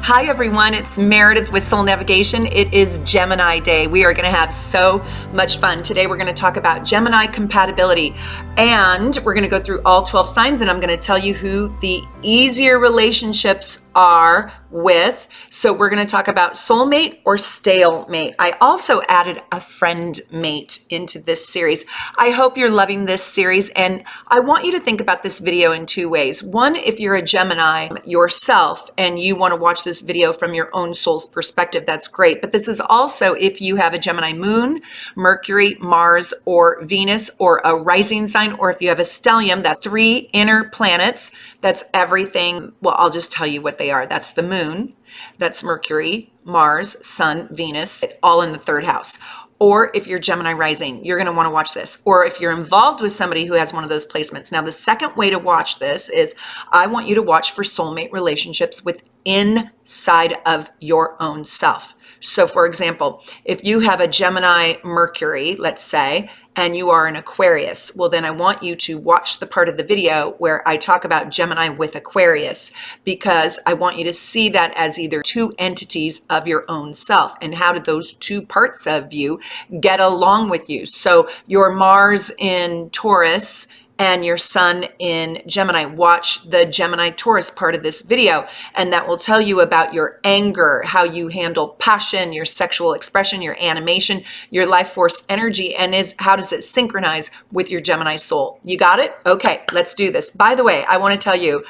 Hi everyone, it's Meredith with Soul Navigation. It is Gemini Day. We are going to have so much fun. Today we're going to talk about Gemini compatibility, and we're going to go through all 12 signs, and I'm going to tell you who the easier relationships are with. So we're going to talk about soulmate or stalemate. I also added a friend mate into this series. I hope you're loving this series, and I want you to think about this video in two ways. One, if you're a Gemini yourself and you want to watch this video from your own soul's perspective, that's great. But this is also if you have a Gemini moon, Mercury, Mars, or Venus, or a rising sign, or if you have a stellium, that three inner planets, that's everything. Well, I'll just tell you what they are. That's the moon, that's Mercury, Mars, Sun, Venus, all in the third house. Or if you're Gemini rising, you're going to want to watch this. Or if you're involved with somebody who has one of those placements. Now, the second way to watch this is I want you to watch for soulmate relationships with inside of your own self. So for example, if you have a Gemini Mercury, let's say, and you are an Aquarius, well, then I want you to watch the part of the video where I talk about Gemini with Aquarius, because I want you to see that as either two entities of your own self. And how did those two parts of you get along with you? So your Mars in Taurus and your Sun in Gemini. Watch the Gemini Taurus part of this video, and that will tell you about your anger, how you handle passion, your sexual expression, your animation, your life force energy, and how does it synchronize with your Gemini soul? You got it? Okay, let's do this. By the way, I want to tell you,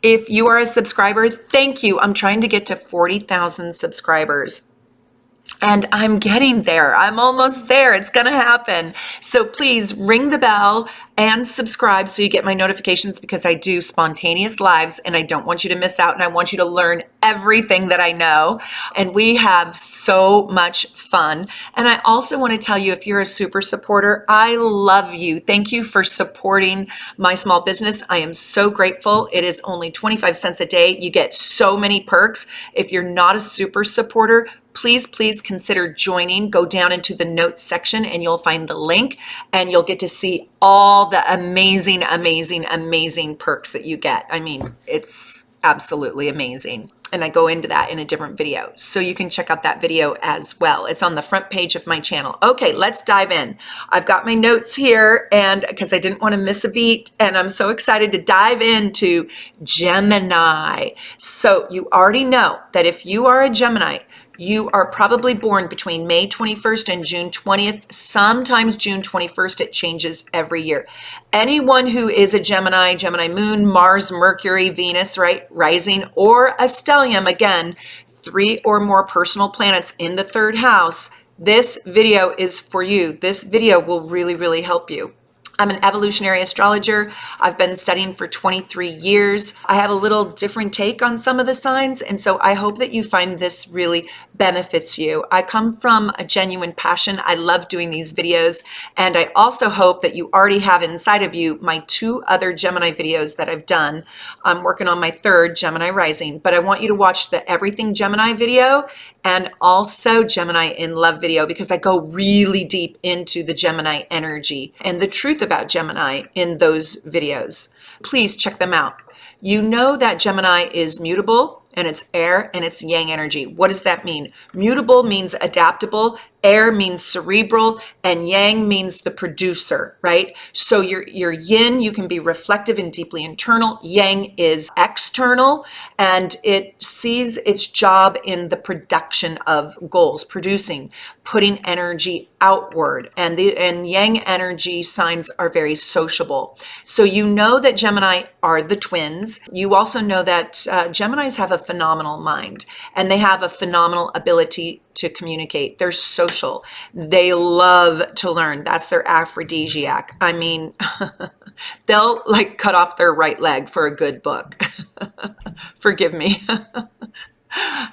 if you are a subscriber, thank you. I'm trying to get to 40,000 subscribers. And I'm getting there. I'm almost there. It's going to happen. So please ring the bell and subscribe so you get my notifications, because I do spontaneous lives and I don't want you to miss out, and I want you to learn everything that I know. And we have so much fun. And I also want to tell you, if you're a super supporter, I love you. Thank you for supporting my small business. I am so grateful. It is only 25 cents a day. You get so many perks. If you're not a super supporter, please consider joining. Go down into the notes section and you'll find the link, and you'll get to see all the amazing perks that you get. I mean, it's absolutely amazing. And I go into that in a different video. So you can check out that video as well. It's on the front page of my channel. Okay, let's dive in. I've got my notes here, and because I didn't want to miss a beat, and I'm so excited to dive into Gemini. So you already know that if you are a Gemini, you are probably born between May 21st and June 20th. Sometimes June 21st, it changes every year. Anyone who is a Gemini, Gemini moon, Mars, Mercury, Venus, right, rising, or a stellium, again, three or more personal planets in the third house, this video is for you. This video will really help you. I'm an evolutionary astrologer. I've been studying for 23 years. I have a little different take on some of the signs, and so I hope that you find this really benefits you. I come from a genuine passion. I love doing these videos, and I also hope that you already have inside of you my two other Gemini videos that I've done. I'm working on my third, Gemini Rising, but I want you to watch the Everything Gemini video and also Gemini in Love video, because I go really deep into the Gemini energy and the truth about Gemini in those videos. Please check them out. You know that Gemini is mutable, and it's air, and it's yang energy. What does that mean? Mutable means adaptable, air means cerebral, and yang means the producer, right? So your yin, you can be reflective and deeply internal. Yang is external, and it sees its job in the production of goals, producing, putting energy outward. And yang energy signs are very sociable. So you know that Gemini are the twins. You also know that Geminis have a phenomenal mind, and they have a phenomenal ability to communicate. They're social. They love to learn. That's their aphrodisiac. I mean, they'll like cut off their right leg for a good book. Forgive me.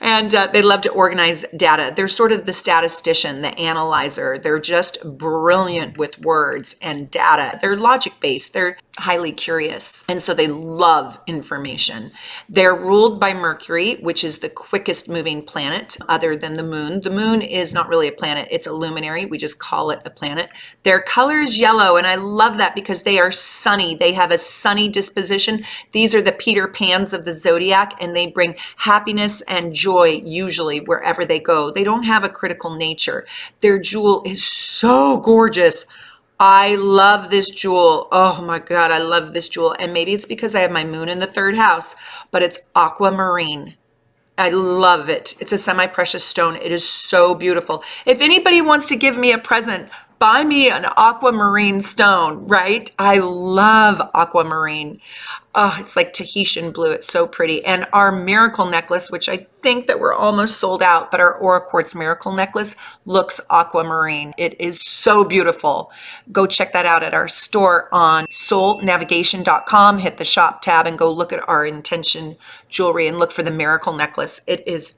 And they love to organize data. They're sort of the statistician, the analyzer. They're just brilliant with words and data. They're logic-based. They're highly curious. And so they love information. They're ruled by Mercury, which is the quickest moving planet other than the moon. The moon is not really a planet. It's a luminary. We just call it a planet. Their color is yellow. And I love that because they are sunny. They have a sunny disposition. These are the Peter Pans of the zodiac, and they bring happiness and joy usually wherever they go. They don't have a critical nature. Their jewel is so gorgeous. I love this jewel. Oh my God, I love this jewel. And maybe it's because I have my moon in the 3rd house, but it's aquamarine. I love it. It's a semi-precious stone. It is so beautiful. If anybody wants to give me a present, buy me an aquamarine stone, right? I love aquamarine. Oh, it's like Tahitian blue. It's so pretty. And our miracle necklace, which I think that we're almost sold out, but our Aura Quartz miracle necklace looks aquamarine. It is so beautiful. Go check that out at our store on soulnavigation.com. Hit the shop tab and go look at our intention jewelry and look for the miracle necklace. It is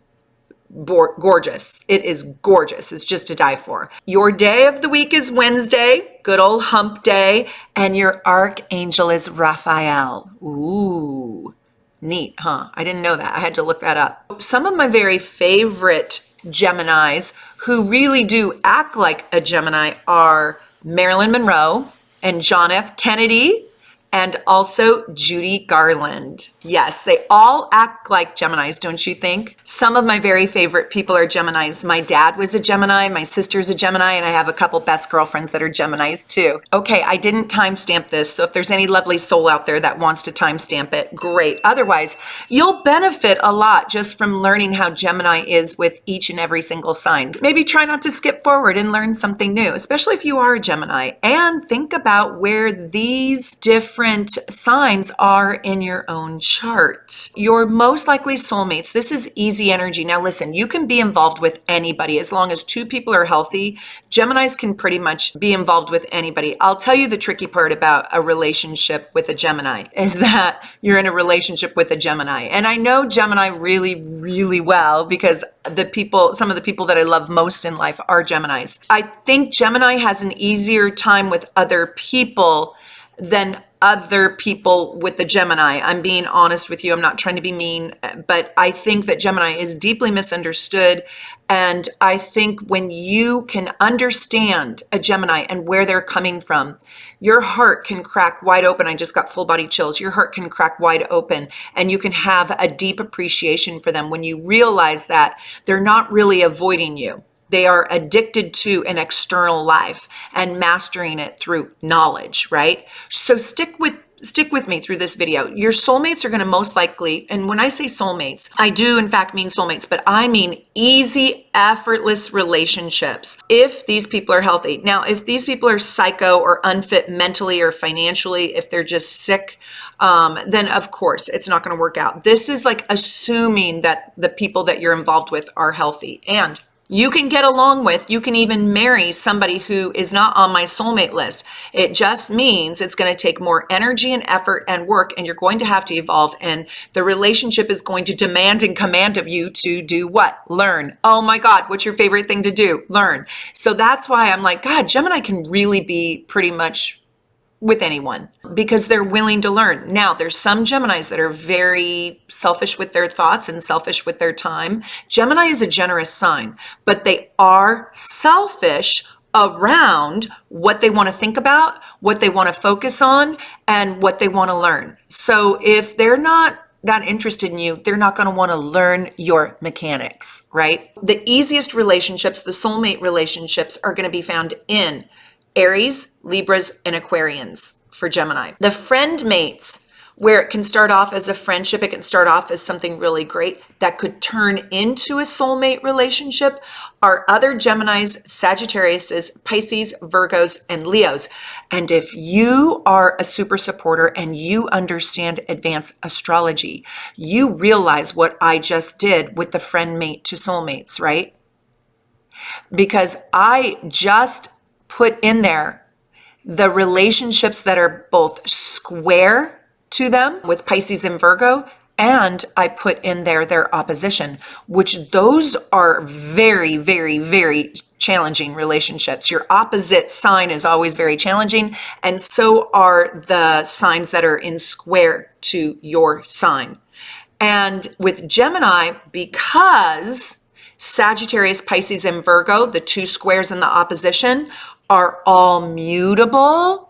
gorgeous. It is gorgeous. It's just to die for. Your day of the week is Wednesday, good old hump day, and your archangel is Raphael. Ooh, neat, huh? I didn't know that. I had to look that up. Some of my very favorite Geminis who really do act like a Gemini are Marilyn Monroe and John F. Kennedy, and also Judy Garland. Yes, they all act like Geminis, don't you think? Some of my very favorite people are Geminis. My dad was a Gemini, my sister's a Gemini, and I have a couple best girlfriends that are Geminis too. Okay, I didn't timestamp this, so if there's any lovely soul out there that wants to timestamp it, great. Otherwise, you'll benefit a lot just from learning how Gemini is with each and every single sign. Maybe try not to skip forward and learn something new, especially if you are a Gemini. And think about where these different signs are in your own chart. Your most likely soulmates. This is easy energy. Now listen, you can be involved with anybody as long as 2 people are healthy. Geminis can pretty much be involved with anybody. I'll tell you the tricky part about a relationship with a Gemini is that you're in a relationship with a Gemini. And I know Gemini really, really well because some of the people that I love most in life are Geminis. I think Gemini has an easier time with other people than other people with the Gemini. I'm being honest with you. I'm not trying to be mean, but I think that Gemini is deeply misunderstood. And I think when you can understand a Gemini and where they're coming from, your heart can crack wide open. I just got full body chills. Your heart can crack wide open and you can have a deep appreciation for them when you realize that they're not really avoiding you. They are addicted to an external life and mastering it through knowledge, right? So stick with me through this video. Your soulmates are going to most likely, and when I say soulmates, I do in fact mean soulmates, but I mean easy, effortless relationships if these people are healthy. Now, if these people are psycho or unfit mentally or financially, if they're just sick, then of course it's not going to work out. This is like assuming that the people that you're involved with are healthy. And you can get along with, you can even marry somebody who is not on my soulmate list. It just means it's going to take more energy and effort and work, and you're going to have to evolve. And the relationship is going to demand and command of you to do what? Learn. Oh my God, what's your favorite thing to do? Learn. So that's why I'm like, God, Gemini can really be pretty much with anyone because they're willing to learn. Now, there's some Geminis that are very selfish with their thoughts and selfish with their time. Gemini is a generous sign, but they are selfish around what they want to think about, what they want to focus on, and what they want to learn. So if they're not that interested in you, they're not going to want to learn your mechanics, right? The easiest relationships, the soulmate relationships, are going to be found in Aries, Libras, and Aquarians for Gemini. The friend mates, where it can start off as a friendship, it can start off as something really great that could turn into a soulmate relationship, are other Geminis, Sagittariuses, Pisces, Virgos, and Leos. And if you are a super supporter and you understand advanced astrology, you realize what I just did with the friend mate to soulmates, right? Because I just put in there the relationships that are both square to them with Pisces and Virgo And I put in there their opposition, which those are very, very, very challenging relationships. Your opposite sign is always very challenging, and so are the signs that are in square to your sign. And with Gemini, because Sagittarius, Pisces, and Virgo, the two squares in the opposition, are all mutable,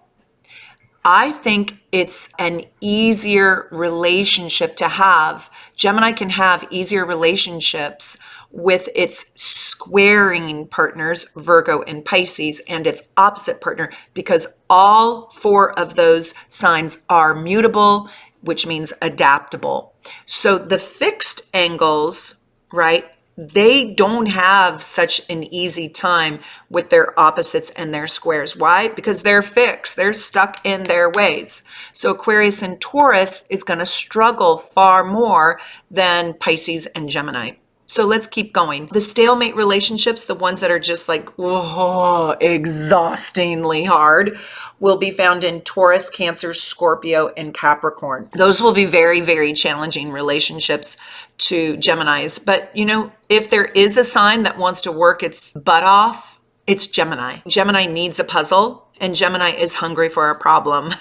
I think it's an easier relationship to have. Gemini can have easier relationships with its squaring partners, Virgo and Pisces, and its opposite partner, because all four of those signs are mutable, which means adaptable. So the fixed angles, right? They don't have such an easy time with their opposites and their squares. Why? Because they're fixed. They're stuck in their ways. So Aquarius and Taurus is going to struggle far more than Pisces and Gemini. So let's keep going. The stalemate relationships, the ones that are just like, oh, exhaustingly hard, will be found in Taurus, Cancer, Scorpio, and Capricorn. Those will be very, very challenging relationships to Geminis. But, you know, if there is a sign that wants to work its butt off, it's Gemini. Gemini needs a puzzle, and Gemini is hungry for a problem.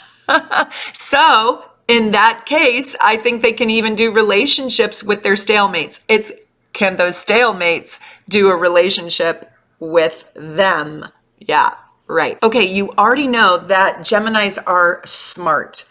So in that case, I think they can even do relationships with their stalemates. Can those stalemates do a relationship with them? Yeah, right. Okay, you already know that Geminis are smart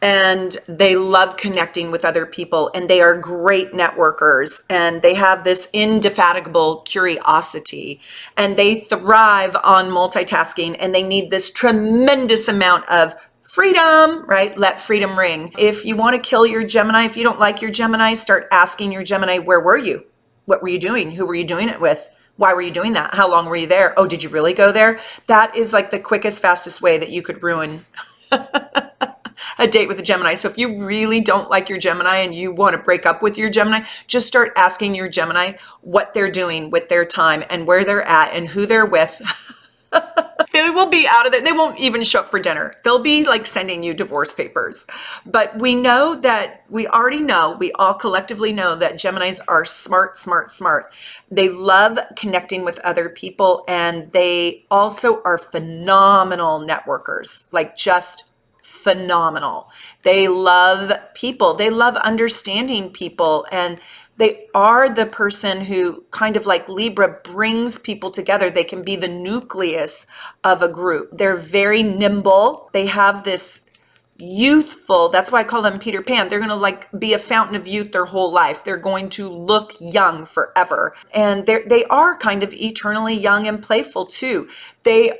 and they love connecting with other people, and they are great networkers, and they have this indefatigable curiosity, and they thrive on multitasking, and they need this tremendous amount of freedom, right? Let freedom ring. If you want to kill your Gemini, if you don't like your Gemini, start asking your Gemini, where were you? What were you doing? Who were you doing it with? Why were you doing that? How long were you there? Oh, did you really go there? That is like the quickest, fastest way that you could ruin a date with a Gemini. So if you really don't like your Gemini and you want to break up with your Gemini, just start asking your Gemini what they're doing with their time and where they're at and who they're with. They will be out of there. They won't even show up for dinner. They'll be like sending you divorce papers. But we know that, we already know, we all collectively know that Geminis are smart, smart, smart. They love connecting with other people, and they also are phenomenal networkers, like just phenomenal. They love people. They love understanding people, and they are the person who, kind of like Libra, brings people together. They can be the nucleus of a group. They're very nimble. They have this youthful, that's why I call them Peter Pan. They're going to like be a fountain of youth their whole life. They're going to look young forever. And they are kind of eternally young and playful too.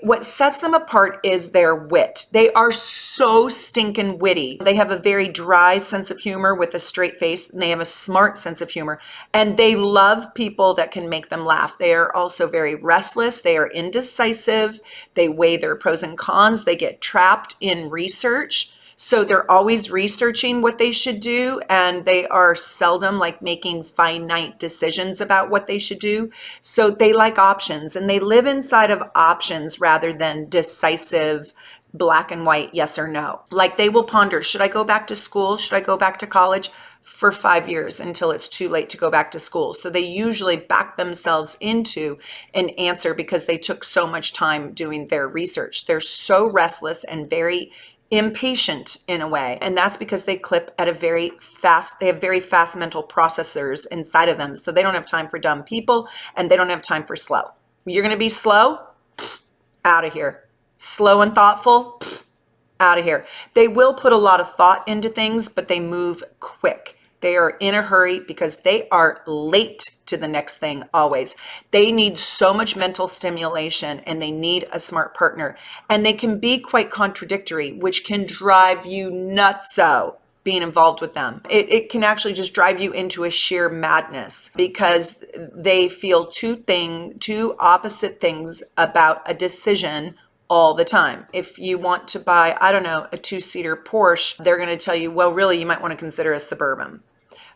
What sets them apart is their wit. They are so stinking witty. They have a very dry sense of humor with a straight face, and they have a smart sense of humor. And they love people that can make them laugh. They are also very restless. They are indecisive. They weigh their pros and cons. They get trapped in research. So they're always researching what they should do, and they are seldom like making finite decisions about what they should do. So they like options, and they live inside of options rather than decisive black and white yes or no. Like they will ponder, should I go back to school? Should I go back to college? For 5 years until it's too late to go back to school. So they usually back themselves into an answer because they took so much time doing their research. They're so restless and very impatient in a way, and that's because they clip at they have very fast mental processors inside of them, so they don't have time for dumb people, and they don't have time for slow. You're going to be slow? Out of here. Slow and thoughtful? Out of here. They will put a lot of thought into things, but they move quick. They are in a hurry because they are late to the next thing always. They need so much mental stimulation, and they need a smart partner. And they can be quite contradictory, which can drive you nutso being involved with them. It can actually just drive you into a sheer madness because they feel two opposite things about a decision all the time. If you want to buy, I don't know, a 2-seater Porsche, they're going to tell you, well, really, you might want to consider a Suburban.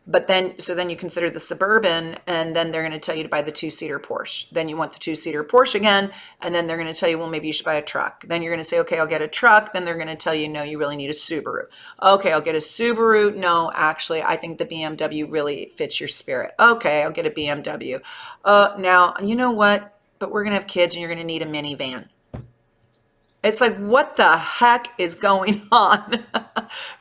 But then, so then you consider the suburban, and then they're going to tell you to buy the two-seater Porsche. Then you want the two-seater Porsche again, and then they're going to tell you, well, maybe you should buy a truck. Then you're going to say, okay, I'll get a truck. Then they're going to tell you, no, you really need a Subaru. Okay, I'll get a Subaru. No, actually, I think the BMW really fits your spirit. Okay, I'll get a BMW. Now, you know what? But we're going to have kids, and you're going to need a minivan. It's like, what the heck is going on?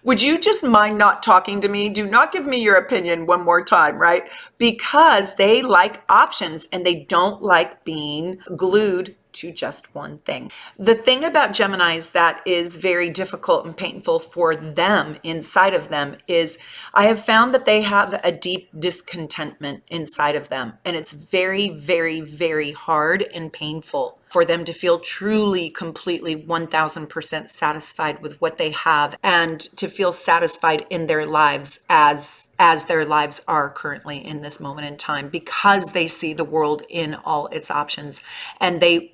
Would you just mind not talking to me? Do not give me your opinion one more time, right? Because they like options and they don't like being glued to just one thing. The thing about Geminis that is very difficult and painful for them inside of them is I have found that they have a deep discontentment inside of them. And it's very, very, very hard and painful for them to feel truly, completely 1000% satisfied with what they have and to feel satisfied in their lives as their lives are currently in this moment in time, because they see the world in all its options and they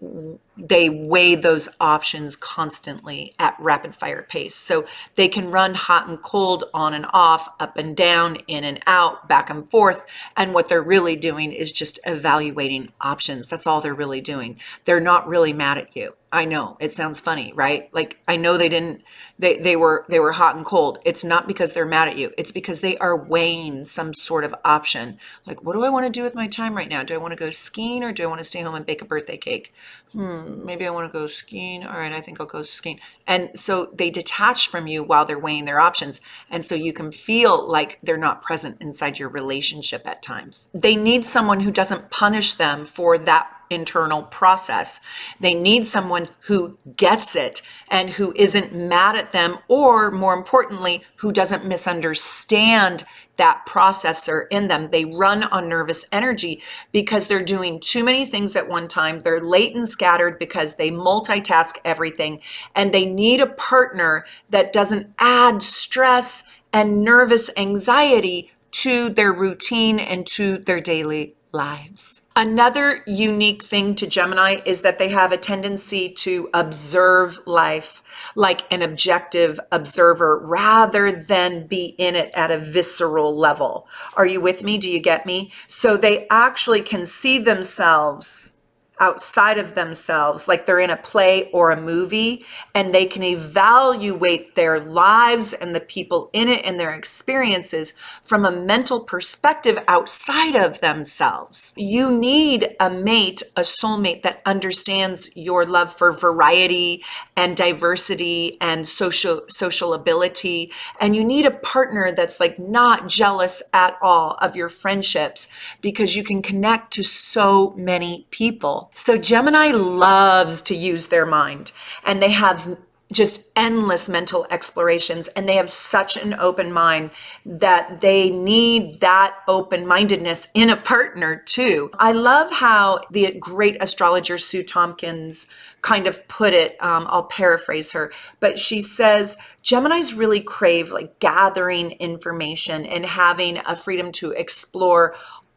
weigh those options constantly at rapid fire pace. So they can run hot and cold, on and off, up and down, in and out, back and forth. And what they're really doing is just evaluating options. That's all they're really doing. They're not really mad at you. I know it sounds funny, right? Like, I know they were hot and cold. It's not because they're mad at you. It's because they are weighing some sort of option. Like, what do I want to do with my time right now? Do I want to go skiing or do I want to stay home and bake a birthday cake? Maybe I want to go skiing. All right, I think I'll go skiing. And so they detach from you while they're weighing their options. And so you can feel like they're not present inside your relationship at times. They need someone who doesn't punish them for that internal process. They need someone who gets it and who isn't mad at them, or more importantly, who doesn't misunderstand that processor in them. They run on nervous energy because they're doing too many things at one time. They're late and scattered because they multitask everything, and they need a partner that doesn't add stress and nervous anxiety to their routine and to their daily lives. Another unique thing to Gemini is that they have a tendency to observe life like an objective observer rather than be in it at a visceral level. Are you with me? Do you get me? So they actually can see themselves outside of themselves, like they're in a play or a movie, and they can evaluate their lives and the people in it and their experiences from a mental perspective outside of themselves. You need a mate, a soulmate that understands your love for variety and diversity and social ability. And you need a partner that's like not jealous at all of your friendships, because you can connect to so many people. So Gemini loves to use their mind, and they have just endless mental explorations, and they have such an open mind that they need that open-mindedness in a partner too. I love how the great astrologer Sue Tompkins kind of put it. I'll paraphrase her, but she says Geminis really crave like gathering information and having a freedom to explore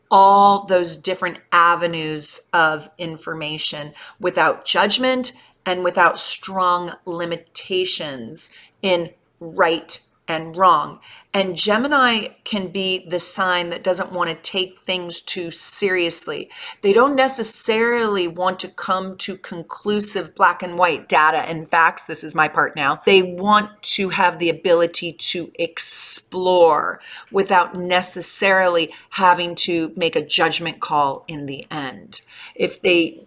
all those different avenues of information without judgment and without strong limitations in right and wrong. And Gemini can be the sign that doesn't want to take things too seriously. They don't necessarily want to come to conclusive black and white data and facts. This is my part now. They want to have the ability to explore without necessarily having to make a judgment call in the end. If they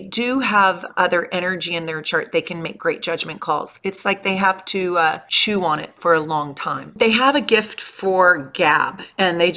do have other energy in their chart, they can make great judgment calls. It's like they have to chew on it for a long time. They have a gift for gab, and they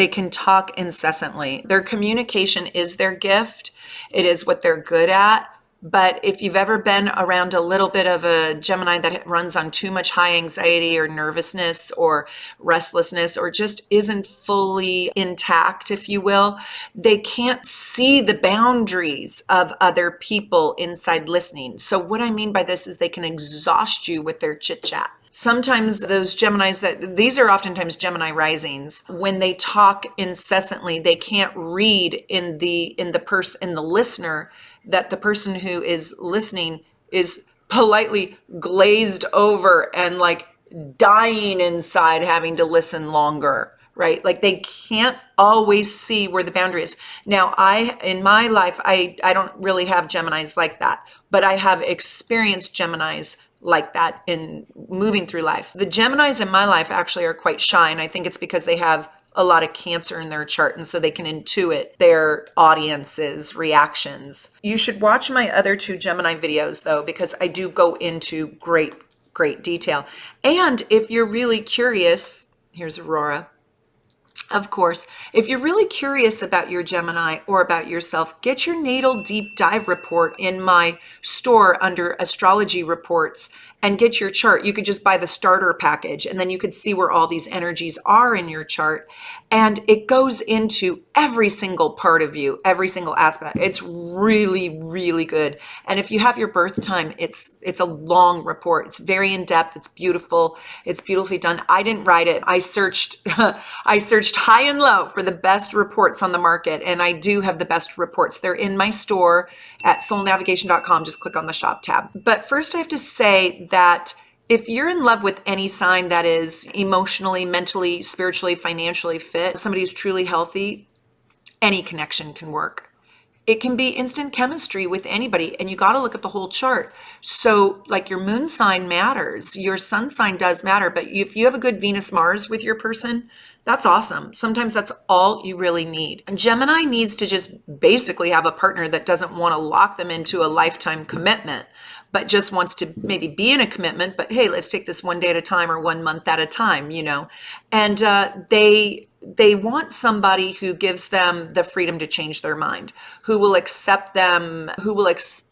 can talk incessantly. Their communication is their gift. It is what they're good at. But if you've ever been around a little bit of a Gemini that runs on too much high anxiety or nervousness or restlessness, or just isn't fully intact, if you will, they can't see the boundaries of other people inside listening. So what I mean by this is they can exhaust you with their chit chat. Sometimes those Geminis these are oftentimes Gemini risings, when they talk incessantly, they can't read in the listener that the person who is listening is politely glazed over and like dying inside having to listen longer, right? Like they can't always see where the boundary is. Now, in my life, I don't really have Geminis like that, but I have experienced Geminis like that in moving through life. The Geminis in my life actually are quite shy, and I think it's because they have a lot of Cancer in their chart, and so they can intuit their audience's reactions. You should watch my other two Gemini videos though, because I do go into great detail. And if you're really curious, here's Aurora. Of course, if you're really curious about your Gemini or about yourself, get your natal deep dive report in my store under astrology reports and get your chart. You could just buy the starter package and then you could see where all these energies are in your chart. And it goes into every single part of you, every single aspect. It's really, really good. And if you have your birth time, it's a long report. It's very in depth. It's beautiful. It's beautifully done. I didn't write it. I searched high and low for the best reports on the market. And I do have the best reports. They're in my store at soulnavigation.com. Just click on the shop tab. But first I have to say that if you're in love with any sign that is emotionally, mentally, spiritually, financially fit, somebody who's truly healthy, any connection can work. It can be instant chemistry with anybody, and you got to look at the whole chart. So like your moon sign matters, your sun sign does matter, but if you have a good Venus Mars with your person, that's awesome. Sometimes that's all you really need. And Gemini needs to just basically have a partner that doesn't want to lock them into a lifetime commitment, but just wants to maybe be in a commitment, but hey, let's take this one day at a time or 1 month at a time, you know. And they want somebody who gives them the freedom to change their mind, who will accept them,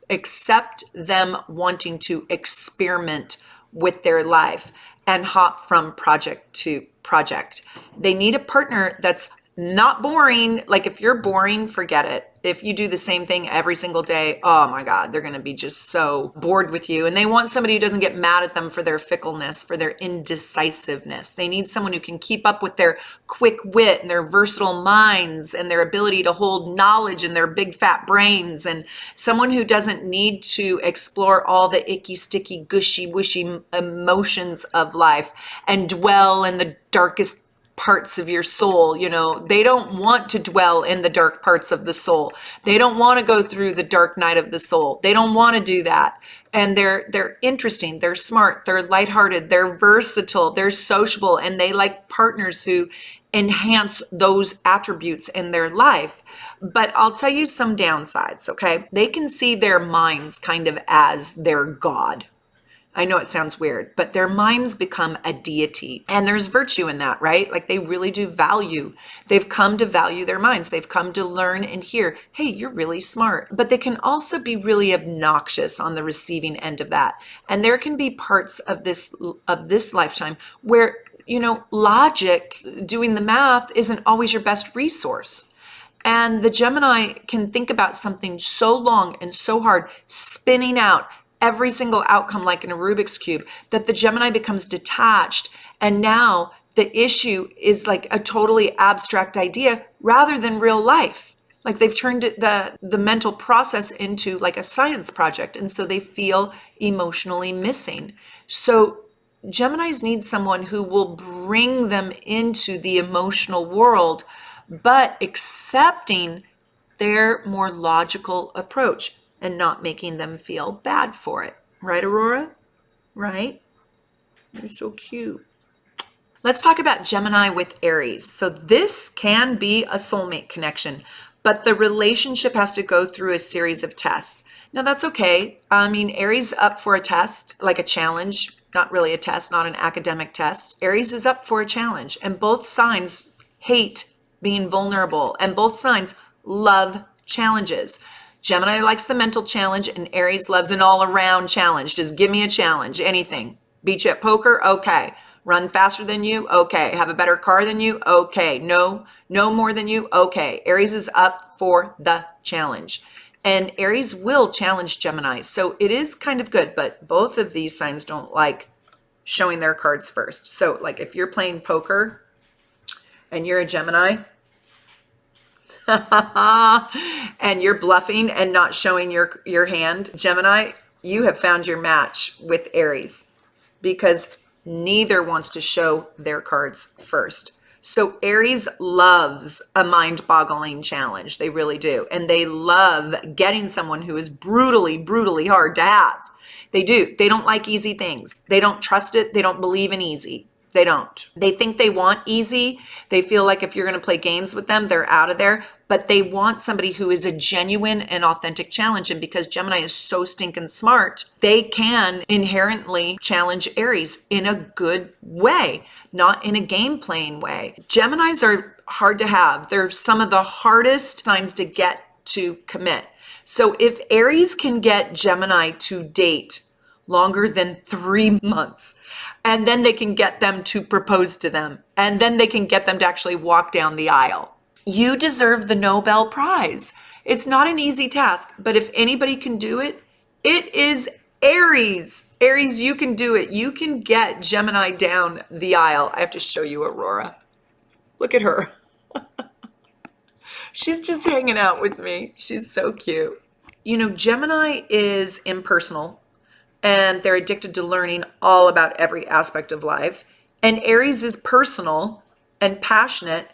accept them wanting to experiment with their life and hop from project to project. They need a partner that's not boring. Like if you're boring, forget it. If you do the same thing every single day, oh my God, they're going to be just so bored with you. And they want somebody who doesn't get mad at them for their fickleness, for their indecisiveness. They need someone who can keep up with their quick wit and their versatile minds and their ability to hold knowledge in their big fat brains, and someone who doesn't need to explore all the icky, sticky, gushy, wishy emotions of life and dwell in the darkest parts of your soul. You know, they don't want to dwell in the dark parts of the soul. They don't want to go through the dark night of the soul. They don't want to do that. And they're interesting, they're smart, they're lighthearted, they're versatile, they're sociable, and they like partners who enhance those attributes in their life. But I'll tell you some downsides, okay? They can see their minds kind of as their God. I know it sounds weird, but their minds become a deity, and there's virtue in that, right? Like they really do value. They've come to value their minds. They've come to learn and hear, hey, you're really smart. But they can also be really obnoxious on the receiving end of that. And there can be parts of this lifetime where, you know, logic, doing the math isn't always your best resource. And the Gemini can think about something so long and so hard, spinning out every single outcome like in a Rubik's Cube, that the Gemini becomes detached. And now the issue is like a totally abstract idea rather than real life. Like they've turned the mental process into like a science project. And so they feel emotionally missing. So Geminis need someone who will bring them into the emotional world, but accepting their more logical approach and not making them feel bad for it. Right, Aurora? Right? You're so cute. Let's talk about Gemini with Aries. So this can be a soulmate connection, but the relationship has to go through a series of tests. Now that's okay. I mean, Aries is up for a test, like a challenge, not really a test, not an academic test. Aries is up for a challenge, and both signs hate being vulnerable, and both signs love challenges. Gemini likes the mental challenge, and Aries loves an all-around challenge. Just give me a challenge, anything. Beat you at poker? Okay. Run faster than you? Okay. Have a better car than you? Okay. No more than you? Okay. Aries is up for the challenge. And Aries will challenge Gemini. So it is kind of good, but both of these signs don't like showing their cards first. So like if you're playing poker and you're a Gemini, and you're bluffing and not showing your hand, Gemini, you have found your match with Aries, because Neither wants to show their cards first. So Aries loves a mind-boggling challenge. They really do. And they love getting someone who is brutally, brutally hard to have. They do. They don't like easy things. They don't trust it. They don't believe in easy. They don't. They think they want easy. They feel like if you're going to play games with them, they're out of there. But they want somebody who is a genuine and authentic challenge. And because Gemini is so stinking smart, they can inherently challenge Aries in a good way, not in a game playing way. Geminis are hard to have. They're some of the hardest signs to get to commit. So if Aries can get Gemini to date longer than 3 months, and then they can get them to propose to them, and then they can get them to actually walk down the aisle, you deserve the Nobel Prize. It's not an easy task, but if anybody can do it, it is Aries. Aries, you can do it. You can get Gemini down the aisle. I have to show you Aurora. Look at her. She's just hanging out with me. She's so cute. You know, Gemini is impersonal, and they're addicted to learning all about every aspect of life. And Aries is personal and passionate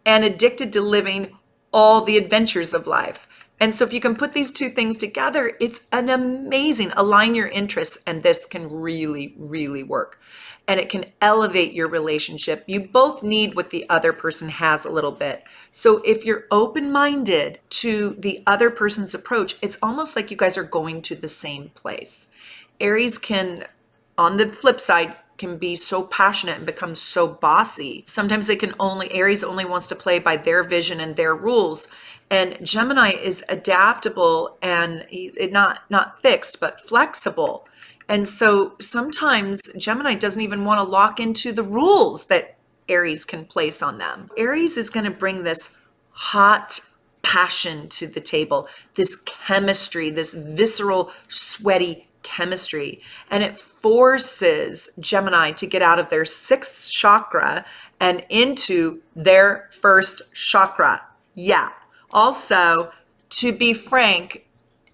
and addicted to living all the adventures of life. And so if you can put these two things together, it's an amazing, align your interests, and this can really, really work. And it can elevate your relationship. You both need what the other person has a little bit. So if you're open-minded to the other person's approach, it's almost like you guys are going to the same place. Aries can, on the flip side, can be so passionate and become so bossy. Sometimes Aries only wants to play by their vision and their rules. And Gemini is adaptable and not fixed, but flexible. And so sometimes Gemini doesn't even want to lock into the rules that Aries can place on them. Aries is going to bring this hot passion to the table, this chemistry, this visceral, sweaty chemistry. And it forces Gemini to get out of their 6th chakra and into their 1st chakra. Yeah. Also, to be frank,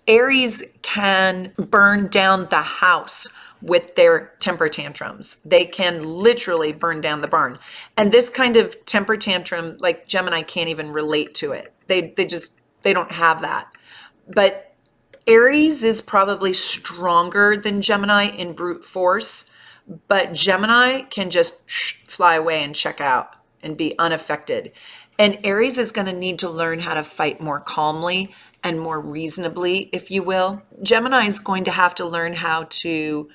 Aries can burn down the house with their temper tantrums. They can literally burn down the barn. And this kind of temper tantrum, like Gemini can't even relate to it. They don't have that. But Aries is probably stronger than Gemini in brute force, but Gemini can just fly away and check out and be unaffected. And Aries is going to need to learn how to fight more calmly and more reasonably, if you will. Gemini is going to have to learn how to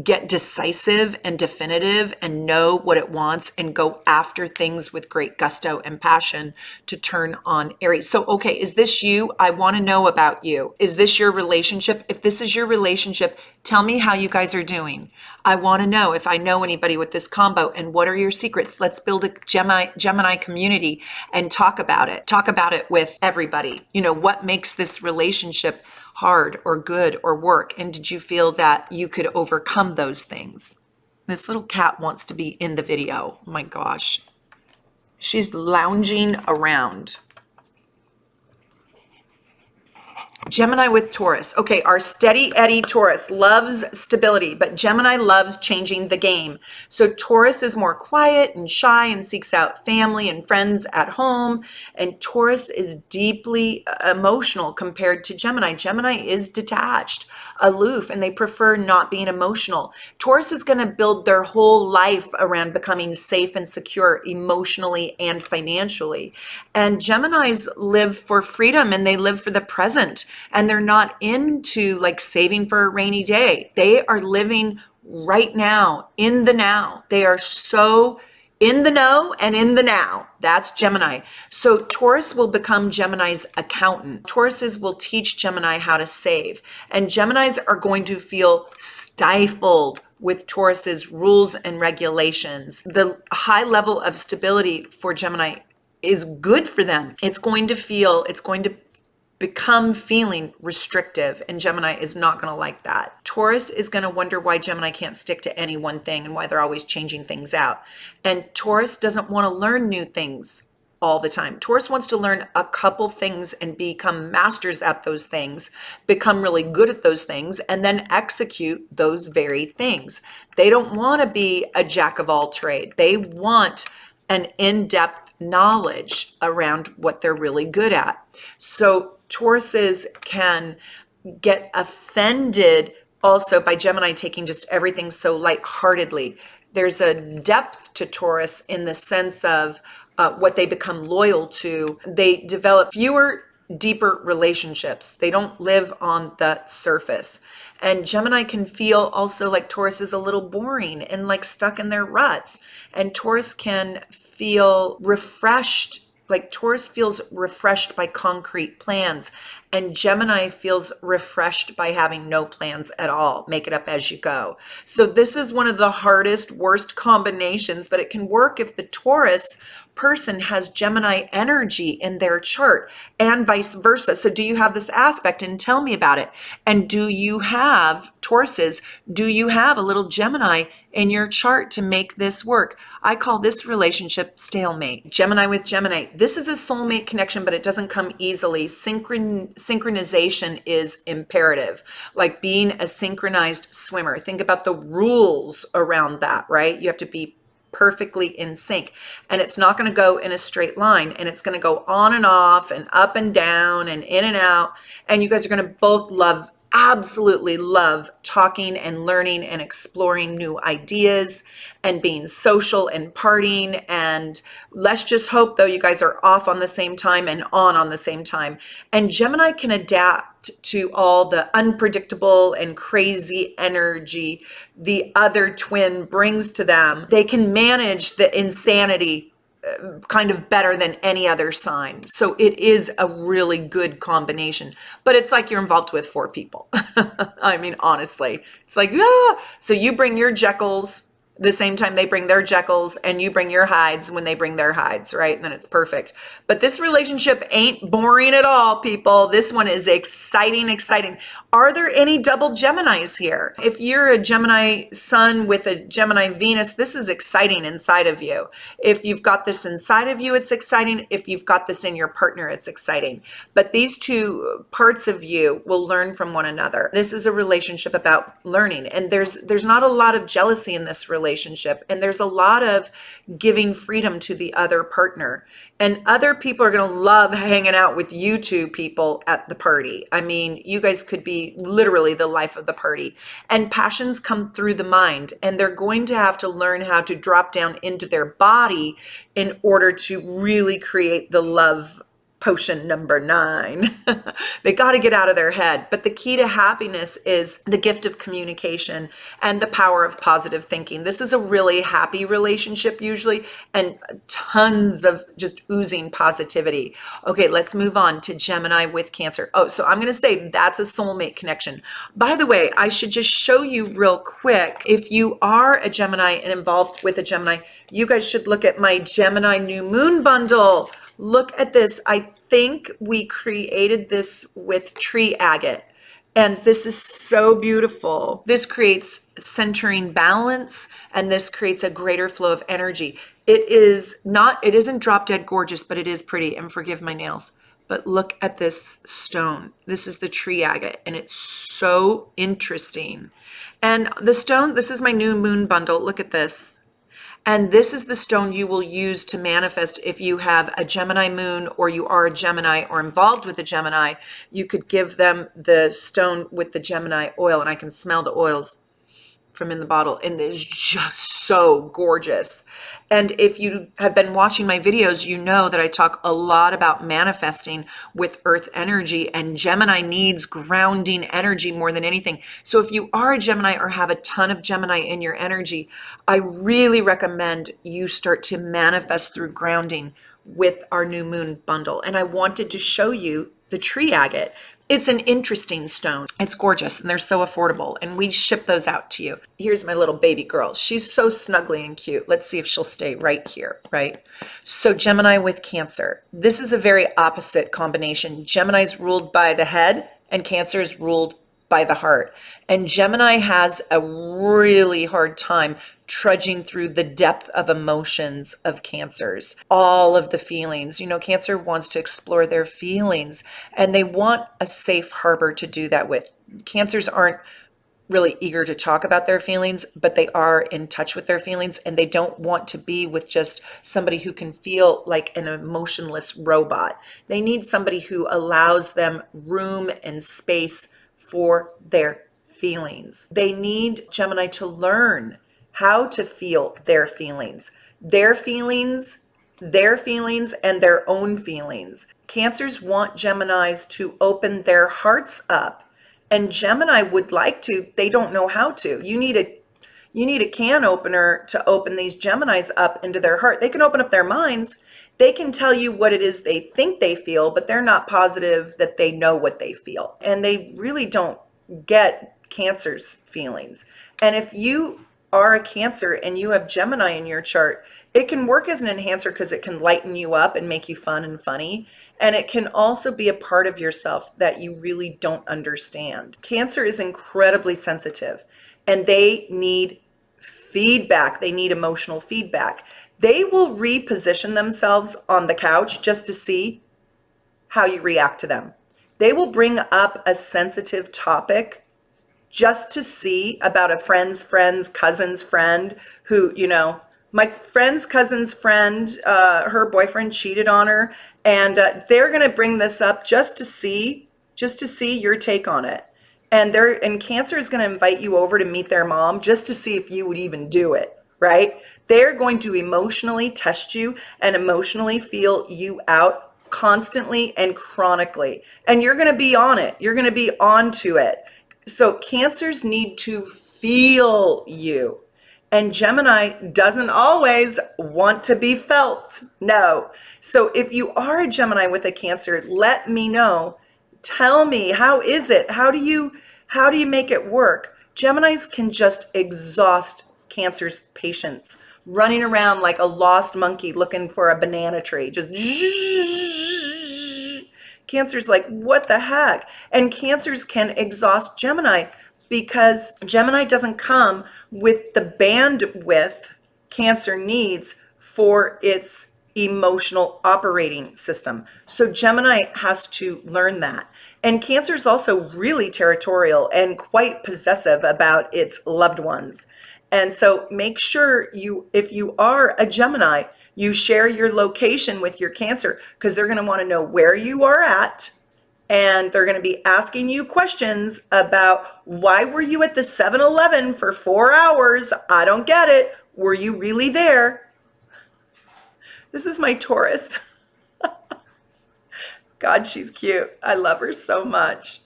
get decisive and definitive and know what it wants and go after things with great gusto and passion to turn on Aries. So, okay, is this you? I want to know about you. Is this your relationship? If this is your relationship, tell me how you guys are doing. I want to know if I know anybody with this combo and what are your secrets. Let's build a Gemini community and talk about it. Talk about it with everybody. You know, what makes this relationship hard or good or work? And did you feel that you could overcome those things? This little cat wants to be in the video. Oh my gosh. She's lounging around. Gemini with Taurus. Okay, our steady Eddie Taurus loves stability, but Gemini loves changing the game. So Taurus is more quiet and shy and seeks out family and friends at home. And Taurus is deeply emotional compared to Gemini. Gemini is detached, aloof, and they prefer not being emotional. Taurus is going to build their whole life around becoming safe and secure emotionally and financially. And Geminis live for freedom and they live for the present. And they're not into like saving for a rainy day. They are living right now, in the now. They are so in the know and in the now. That's Gemini. So Taurus will become Gemini's accountant. Tauruses will teach Gemini how to save. And Geminis are going to feel stifled with Taurus's rules and regulations. The high level of stability for Gemini is good for them. It's going to become feeling restrictive, and Gemini is not going to like that. Taurus is going to wonder why Gemini can't stick to any one thing and why they're always changing things out. And Taurus doesn't want to learn new things all the time. Taurus wants to learn a couple things and become masters at those things, become really good at those things, and then execute those very things. They don't want to be a jack of all trade. They want an in-depth knowledge around what they're really good at. So Tauruses can get offended also by Gemini taking just everything so lightheartedly. There's a depth to Taurus in the sense of what they become loyal to. They develop fewer, deeper relationships. They don't live on the surface. And Gemini can feel also like Taurus is a little boring and like stuck in their ruts. And Taurus can feel refreshed, like Taurus feels refreshed by concrete plans, and Gemini feels refreshed by having no plans at all. Make it up as you go. So this is one of the hardest, worst combinations, but it can work if the Taurus person has Gemini energy in their chart and vice versa. So do you have this aspect? And tell me about it. And do you have, Tauruses, do you have a little Gemini in your chart to make this work? I call this relationship stalemate. Gemini with Gemini. This is a soulmate connection, but it doesn't come easily. Synchronization is imperative, like being a synchronized swimmer. Think about the rules around that, right? You have to be perfectly in sync, and it's not going to go in a straight line, and it's going to go on and off and up and down and in and out, and you guys are going to both absolutely love talking and learning and exploring new ideas and being social and partying. And let's just hope though you guys are off on the same time and on the same time. And Gemini can adapt to all the unpredictable and crazy energy the other twin brings to them. They can manage the insanity kind of better than any other sign. So it is a really good combination, but it's like you're involved with 4 people. I mean, honestly, it's like, ah! So you bring your Jekylls the same time they bring their Jekylls, and you bring your Hydes when they bring their Hydes, right? And then it's perfect. But this relationship ain't boring at all, people. This one is exciting, exciting. Are there any double Geminis here? If you're a Gemini Sun with a Gemini Venus, this is exciting inside of you. If you've got this inside of you, it's exciting. If you've got this in your partner, it's exciting. But these two parts of you will learn from one another. This is a relationship about learning, and there's not a lot of jealousy in this relationship, and there's a lot of giving freedom to the other partner. And other people are going to love hanging out with you two people at the party. I mean, you guys could be literally the life of the party. And passions come through the mind, and they're going to have to learn how to drop down into their body in order to really create the love potion number 9. They got to get out of their head. But the key to happiness is the gift of communication and the power of positive thinking. This is a really happy relationship usually, and tons of just oozing positivity. Okay, let's move on to Gemini with Cancer. Oh, so I'm going to say that's a soulmate connection. By the way, I should just show you real quick. If you are a Gemini and involved with a Gemini, you guys should look at my Gemini new moon bundle. Look at this. I think we created this with tree agate, and this is so beautiful. This creates centering balance, and this creates a greater flow of energy. It isn't drop dead gorgeous, but it is pretty, and forgive my nails. But look at this stone. This is the tree agate, and it's so interesting. And the stone, this is my new moon bundle. Look at this. And this is the stone you will use to manifest if you have a Gemini moon, or you are a Gemini or involved with a Gemini. You could give them the stone with the Gemini oil, and I can smell the oils from in the bottle, and it's just so gorgeous. And if you have been watching my videos, you know that I talk a lot about manifesting with earth energy, and Gemini needs grounding energy more than anything. So if you are a Gemini or have a ton of Gemini in your energy, I really recommend you start to manifest through grounding with our new moon bundle. And I wanted to show you the tree agate. It's an interesting stone. It's gorgeous, and they're so affordable, and we ship those out to you. Here's my little baby girl. She's so snuggly and cute. Let's see if she'll stay right here, right? So Gemini with Cancer. This is a very opposite combination. Gemini's ruled by the head, and Cancer is ruled by the heart. And Gemini has a really hard time trudging through the depth of emotions of Cancers, all of the feelings. You know, Cancer wants to explore their feelings and they want a safe harbor to do that with. Cancers aren't really eager to talk about their feelings, but they are in touch with their feelings, and they don't want to be with just somebody who can feel like an emotionless robot. They need somebody who allows them room and space for their feelings. They need Gemini to learn how to feel their feelings, and their own feelings. Cancers want Geminis to open their hearts up. And Gemini would like to, they don't know how to. You need a can opener to open these Geminis up into their heart. They can open up their minds. They can tell you what it is they think they feel, but they're not positive that they know what they feel. And they really don't get Cancer's feelings. And if you are a Cancer and you have Gemini in your chart, it can work as an enhancer because it can lighten you up and make you fun and funny. And it can also be a part of yourself that you really don't understand. Cancer is incredibly sensitive and they need feedback. They need emotional feedback. They will reposition themselves on the couch just to see how you react to them. They will bring up a sensitive topic just to see about a friend's cousin's friend who, you know, my friend's cousin's friend, her boyfriend cheated on her, and they're going to bring this up just to see your take on it. And Cancer is going to invite you over to meet their mom just to see if you would even do it, right? They're going to emotionally test you and emotionally feel you out constantly and chronically. And you're going to be on it. You're going to be onto it. So Cancers need to feel you. And Gemini doesn't always want to be felt. No. So if you are a Gemini with a Cancer, let me know. Tell me, how is it? How do you make it work? Geminis can just exhaust Cancer's patience, running around like a lost monkey looking for a banana tree. Just Cancer's like, what the heck? And Cancers can exhaust Gemini because Gemini doesn't come with the bandwidth Cancer needs for its emotional operating system. So Gemini has to learn that. And Cancer is also really territorial and quite possessive about its loved ones. And so make sure if you are a Gemini, you share your location with your Cancer because they're going to want to know where you are at. And they're going to be asking you questions about, why were you at the 7-Eleven for 4 hours? I don't get it. Were you really there? This is my Taurus. God, she's cute. I love her so much.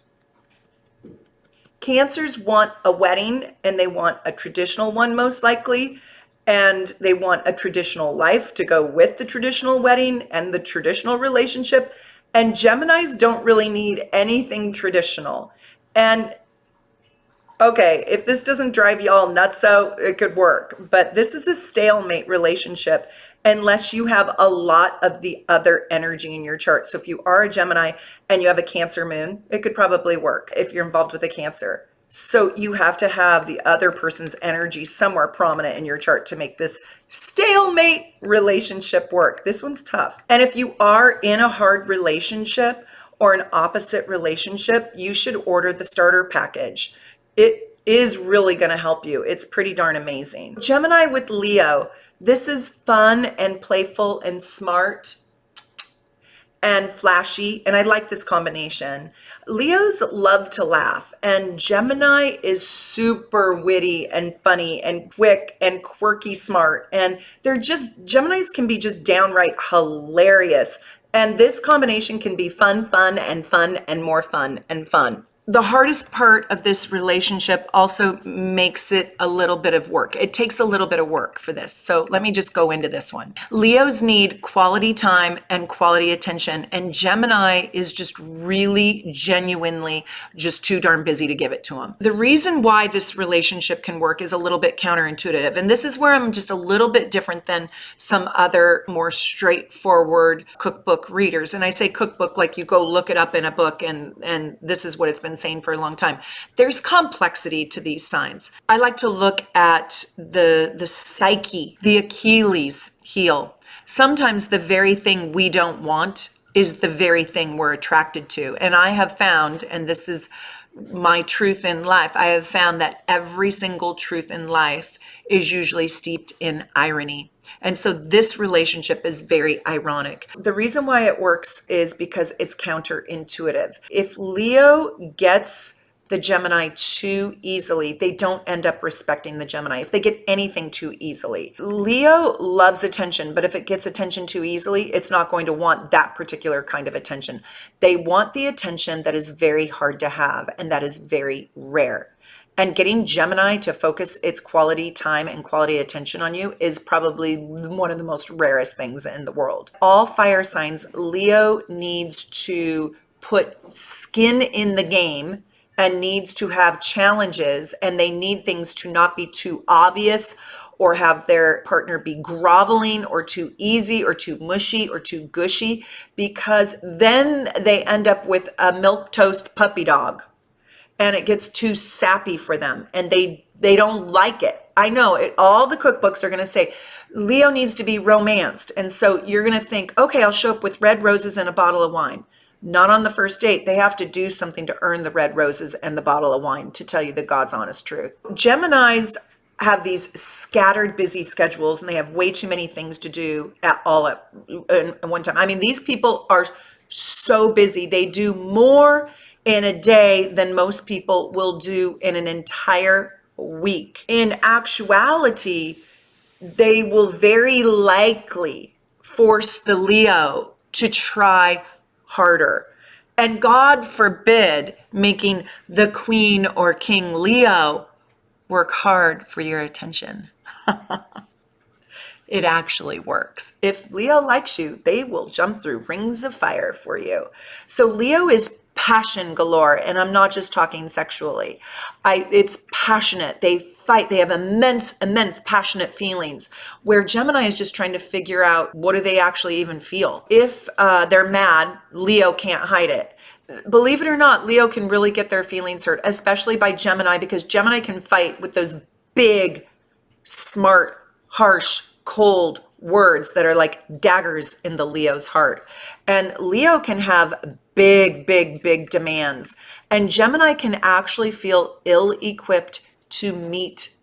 Cancers want a wedding, and they want a traditional one most likely. And they want a traditional life to go with the traditional wedding and the traditional relationship. And Geminis don't really need anything traditional. And okay, if this doesn't drive y'all nuts out, it could work. But this is a stalemate relationship unless you have a lot of the other energy in your chart. So if you are a Gemini and you have a Cancer moon, it could probably work if you're involved with a Cancer. So you have to have the other person's energy somewhere prominent in your chart to make this stalemate relationship work. This one's tough. And if you are in a hard relationship or an opposite relationship, you should order the starter package. It is really going to help you. It's pretty darn amazing. Gemini with Leo. This is fun and playful and smart and flashy, and I like this combination. Leos love to laugh, and Gemini is super witty and funny and quick and quirky smart, and Geminis can be just downright hilarious, and this combination can be fun and more fun and fun. The hardest part of this relationship also makes it a little bit of work. It takes a little bit of work for this. So let me just go into this one. Leos need quality time and quality attention, and Gemini is just really genuinely just too darn busy to give it to them. The reason why this relationship can work is a little bit counterintuitive, and this is where I'm just a little bit different than some other more straightforward cookbook readers. And I say cookbook like you go look it up in a book and this is what it's been saying for a long time. There's complexity to these signs. I like to look at the psyche, the Achilles heel. Sometimes the very thing we don't want is the very thing we're attracted to. And I have found, and this is my truth in life, I have found that every single truth in life is usually steeped in irony. And so this relationship is very ironic. The reason why it works is because it's counterintuitive. If Leo gets the Gemini too easily, they don't end up respecting the Gemini. If they get anything too easily, Leo loves attention, but if it gets attention too easily, it's not going to want that particular kind of attention. They want the attention that is very hard to have and that is very rare. And getting Gemini to focus its quality time and quality attention on you is probably one of the most rarest things in the world. All fire signs, Leo needs to put skin in the game and needs to have challenges, and they need things to not be too obvious or have their partner be groveling or too easy or too mushy or too gushy, because then they end up with a milquetoast puppy dog and it gets too sappy for them and they don't like it. I know it. All the cookbooks are going to say Leo needs to be romanced. And so you're going to think, okay, I'll show up with red roses and a bottle of wine. Not on the first date. They have to do something to earn the red roses and the bottle of wine, to tell you the God's honest truth. Geminis have these scattered, busy schedules, and they have way too many things to do at one time. I mean, these people are so busy. They do more in a day than most people will do in an entire week. In actuality, they will very likely force the Leo to try harder. And God forbid making the Queen or King Leo work hard for your attention. It actually works. If Leo likes you, they will jump through rings of fire for you. So Leo is passion galore, and I'm not just talking sexually. It's passionate. They fight. They have immense passionate feelings, where Gemini is just trying to figure out, what do they actually even feel? If they're mad, Leo can't hide it. Believe it or not, Leo can really get their feelings hurt, especially by Gemini, because Gemini can fight with those big, smart, harsh, cold words that are like daggers in the Leo's heart. And Leo can have big demands. And Gemini can actually feel ill-equipped to meet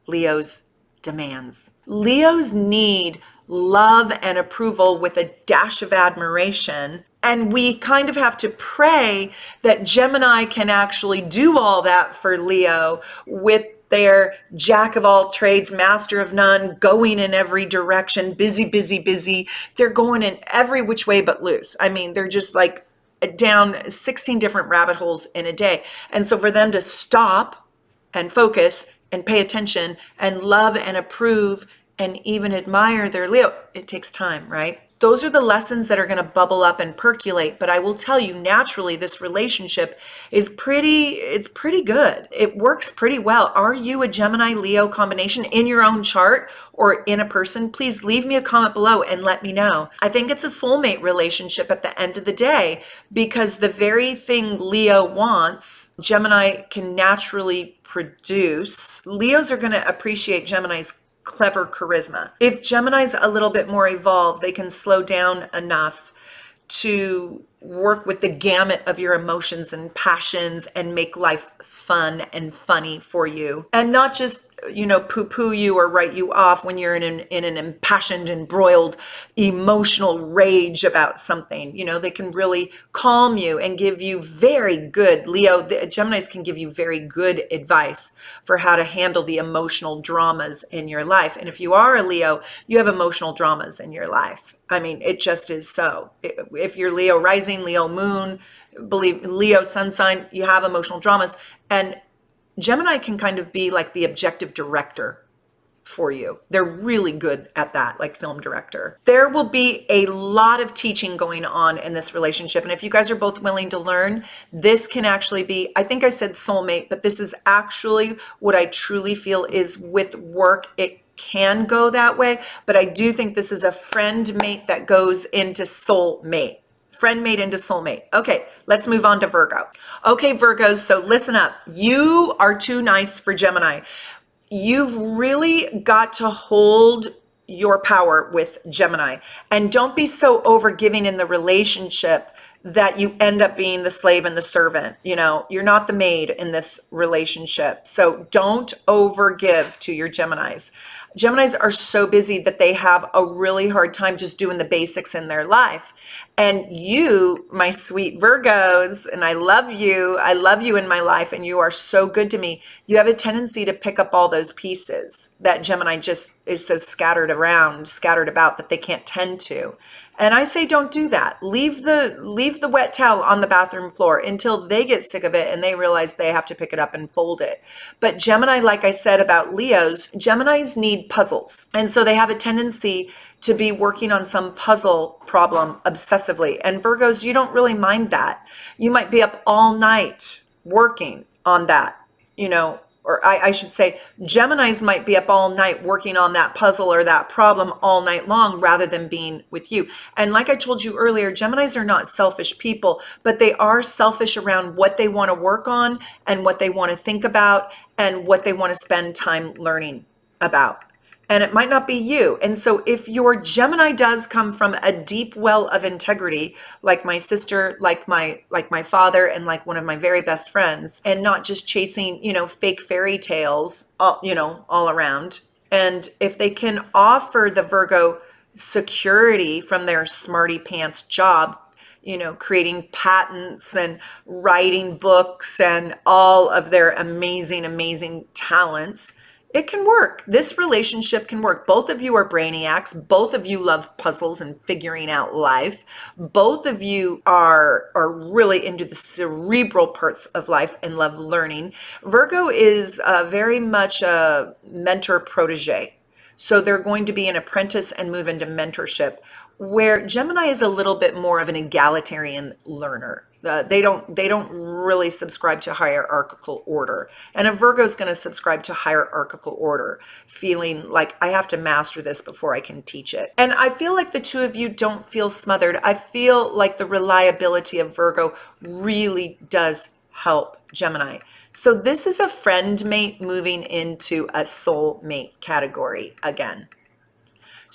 Leo's demands. Leos need love and approval with a dash of admiration. And we kind of have to pray that Gemini can actually do all that for Leo with their jack of all trades, master of none, going in every direction, busy. They're going in every which way but loose. I mean, they're just like down 16 different rabbit holes in a day. And so for them to stop and focus and pay attention and love and approve and even admire their Leo, it takes time, right? Those are the lessons that are going to bubble up and percolate. But I will tell you, naturally, this relationship is pretty good. It works pretty well. Are you a Gemini Leo combination in your own chart or in a person? Please leave me a comment below and let me know. I think it's a soulmate relationship at the end of the day, because the very thing Leo wants, Gemini can naturally produce. Leos are going to appreciate Gemini's clever charisma. If Gemini's a little bit more evolved, they can slow down enough to work with the gamut of your emotions and passions and make life fun and funny for you, and not just, poo-poo you or write you off when you're in an impassioned, embroiled, emotional rage about something. They can really calm you and give you very good, Geminis can give you very good advice for how to handle the emotional dramas in your life. And if you are a Leo, you have emotional dramas in your life. I mean, it just is so. If you're Leo rising, Leo moon, believe Leo sun sign, you have emotional dramas. And Gemini can kind of be like the objective director for you. They're really good at that, like film director. There will be a lot of teaching going on in this relationship. And if you guys are both willing to learn, this can actually be, I think I said soulmate, but this is actually what I truly feel is with work. It can go that way, but I do think this is a friend mate that goes into soulmate friend made into soulmate. Okay, let's move on to Virgo. Okay, Virgos, so listen up. You are too nice for Gemini. You've really got to hold your power with Gemini, and don't be so overgiving in the relationship that you end up being the slave and the servant. You know, you're not the maid in this relationship. So don't overgive to your Geminis. Geminis are so busy that they have a really hard time just doing the basics in their life. And you, my sweet Virgos, and I love you in my life, and you are so good to me. You have a tendency to pick up all those pieces that Gemini just is so scattered about that they can't tend to. And I say, don't do that. Leave the wet towel on the bathroom floor until they get sick of it and they realize they have to pick it up and fold it. But Gemini, like I said about Leos, Geminis need puzzles. And so they have a tendency to be working on some puzzle problem obsessively. And Virgos, you don't really mind that. You might be up all night working on that, you know, or I should say, Geminis might be up all night working on that puzzle or that problem all night long rather than being with you. And like I told you earlier, Geminis are not selfish people, but they are selfish around what they want to work on and what they want to think about and what they want to spend time learning about. And it might not be you. And so if your Gemini does come from a deep well of integrity, like my sister, like my father, and like one of my very best friends, and not just chasing, you know, fake fairy tales, all around. And if they can offer the Virgo security from their smarty pants job, you know, creating patents and writing books and all of their amazing, amazing talents, it can work. This relationship can work. Both of you are brainiacs. Both of you love puzzles and figuring out life. Both of you are really into the cerebral parts of life and love learning. Virgo is very much a mentor protege. So they're going to be an apprentice and move into mentorship, where Gemini is a little bit more of an egalitarian learner. They don't really subscribe to hierarchical order. And a Virgo is going to subscribe to hierarchical order, feeling like I have to master this before I can teach it. And I feel like the two of you don't feel smothered. I feel like the reliability of Virgo really does help Gemini. So this is a friend mate moving into a soul mate category again.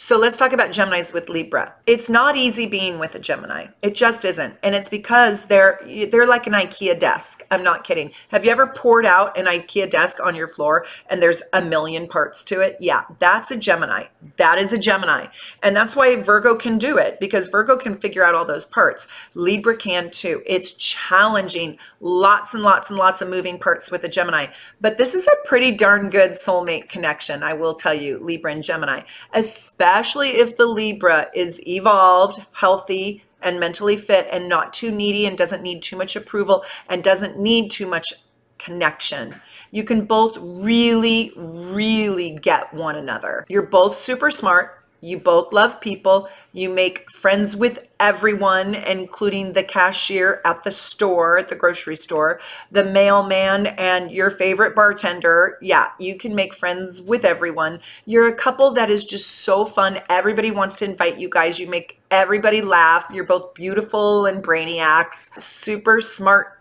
So let's talk about Geminis with Libra. It's not easy being with a Gemini. It just isn't. And it's because they're like an IKEA desk. I'm not kidding. Have you ever poured out an IKEA desk on your floor and there's a million parts to it? Yeah, that's a Gemini. That is a Gemini. And that's why Virgo can do it, because Virgo can figure out all those parts. Libra can too. It's challenging. Lots and lots and lots of moving parts with a Gemini. But this is a pretty darn good soulmate connection, I will tell you, Libra and Gemini, especially if the Libra is evolved, healthy, and mentally fit and not too needy and doesn't need too much approval and doesn't need too much connection. You can both really, really get one another. You're both super smart. You both love people. You make friends with everyone, including the cashier at the store, at the grocery store, the mailman, and your favorite bartender. Yeah, you can make friends with everyone. You're a couple that is just so fun. Everybody wants to invite you guys. You make everybody laugh. You're both beautiful and brainiacs, super smart,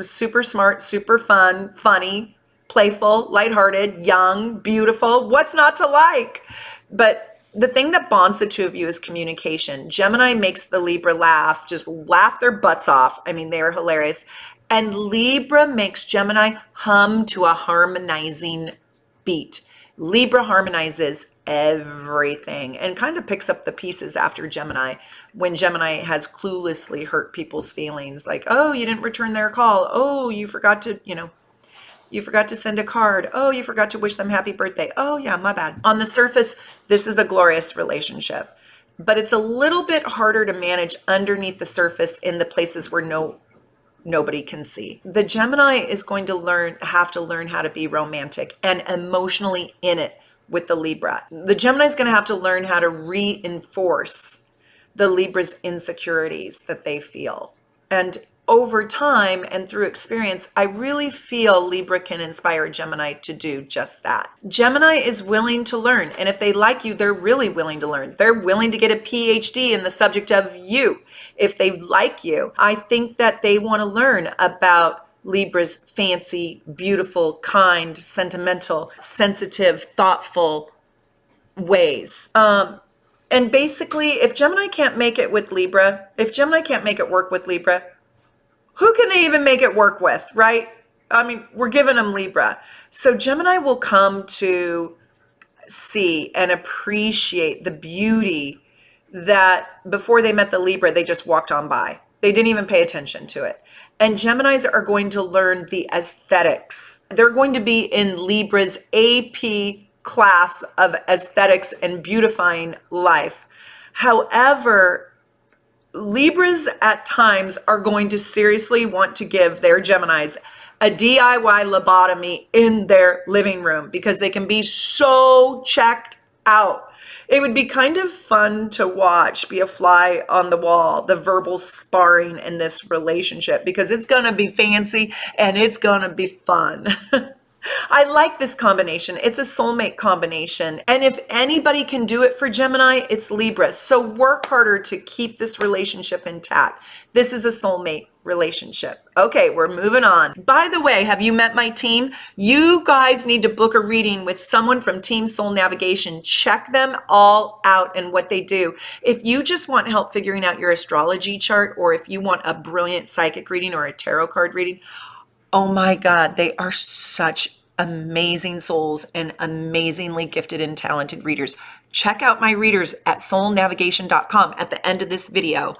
super fun, funny, playful, lighthearted, young, beautiful. What's not to like? But the thing that bonds the two of you is communication. Gemini makes the Libra laugh, just laugh their butts off. I mean, they're hilarious. And Libra makes Gemini hum to a harmonizing beat. Libra harmonizes everything and kind of picks up the pieces after Gemini when Gemini has cluelessly hurt people's feelings. Like, oh, you didn't return their call. Oh, you forgot to, you forgot to send a card. Oh, you forgot to wish them happy birthday. Oh, yeah, my bad. On the surface, this is a glorious relationship, but it's a little bit harder to manage underneath the surface in the places where nobody can see. The Gemini is going to have to learn how to be romantic and emotionally in it with the Libra. The Gemini is going to have to learn how to reinforce the Libra's insecurities that they feel. And over time and through experience, I really feel Libra can inspire Gemini to do just that. Gemini is willing to learn. And if they like you, they're really willing to learn. They're willing to get a PhD in the subject of you. If they like you, I think that they want to learn about Libra's fancy, beautiful, kind, sentimental, sensitive, thoughtful ways. And basically, if Gemini can't make it with Libra, if Gemini can't make it work with Libra, who can they even make it work with, right? I mean, we're giving them Libra. So Gemini will come to see and appreciate the beauty that before they met the Libra, they just walked on by. They didn't even pay attention to it. And Geminis are going to learn the aesthetics. They're going to be in Libra's AP class of aesthetics and beautifying life. However, Libras at times are going to seriously want to give their Geminis a DIY lobotomy in their living room because they can be so checked out. It would be kind of fun to watch, be a fly on the wall, the verbal sparring in this relationship, because it's going to be fancy and it's going to be fun. I like this combination. It's a soulmate combination. And if anybody can do it for Gemini, it's Libra. So work harder to keep this relationship intact. This is a soulmate relationship. Okay, we're moving on. By the way, have you met my team? You guys need to book a reading with someone from Team Soul Navigation. Check them all out and what they do. If you just want help figuring out your astrology chart, or if you want a brilliant psychic reading or a tarot card reading, oh my God, they are such amazing souls and amazingly gifted and talented readers. Check out my readers at soulnavigation.com at the end of this video.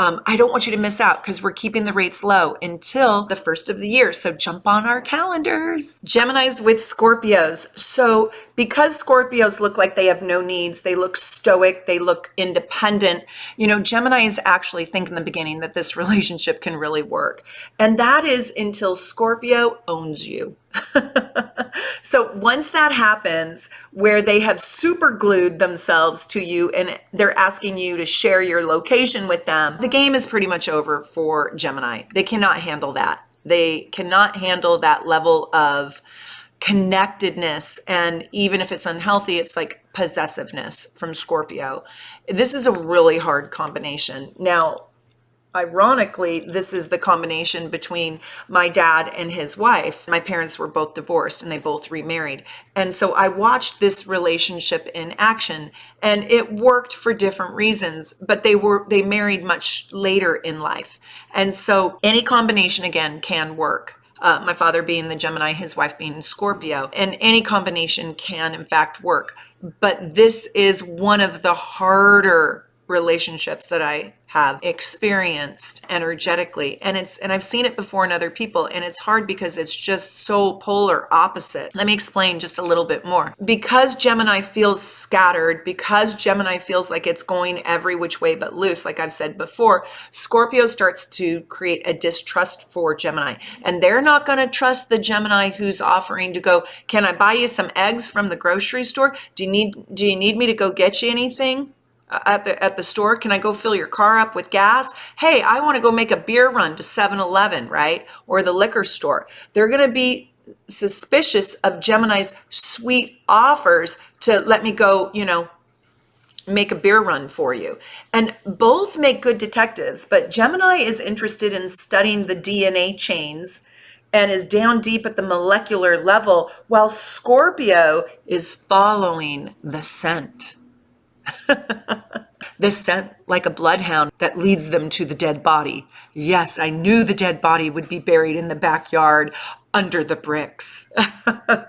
I don't want you to miss out because we're keeping the rates low until the first of the year. So jump on our calendars. Geminis with Scorpios. So because Scorpios look like they have no needs, they look stoic, they look independent. You know, Geminis actually think in the beginning that this relationship can really work. And that is until Scorpio owns you. So once that happens, where they have super glued themselves to you and they're asking you to share your location with them, the game is pretty much over for Gemini. They cannot handle that. They cannot handle that level of connectedness. And even if it's unhealthy, it's like possessiveness from Scorpio. This is a really hard combination. Now, ironically, this is the combination between my dad and his wife. My parents were both divorced and they both remarried. And so I watched this relationship in action, and it worked for different reasons, but they married much later in life. And so any combination, again, can work. My father being the Gemini, his wife being Scorpio, and any combination can in fact work. But this is one of the harder relationships that I have experienced energetically. And I've seen it before in other people, and it's hard because it's just so polar opposite. Let me explain just a little bit more. Because Gemini feels scattered, because Gemini feels like it's going every which way but loose, like I've said before, Scorpio starts to create a distrust for Gemini. And they're not going to trust the Gemini who's offering to go, can I buy you some eggs from the grocery store? Do you need me to go get you anything at the store? Can I go fill your car up with gas? Hey, I want to go make a beer run to 7-Eleven, right? Or the liquor store. They're going to be suspicious of Gemini's sweet offers to let me go, make a beer run for you. And both make good detectives, but Gemini is interested in studying the DNA chains and is down deep at the molecular level, while Scorpio is following the scent. The scent, like a bloodhound that leads them to the dead body. Yes, I knew the dead body would be buried in the backyard under the bricks.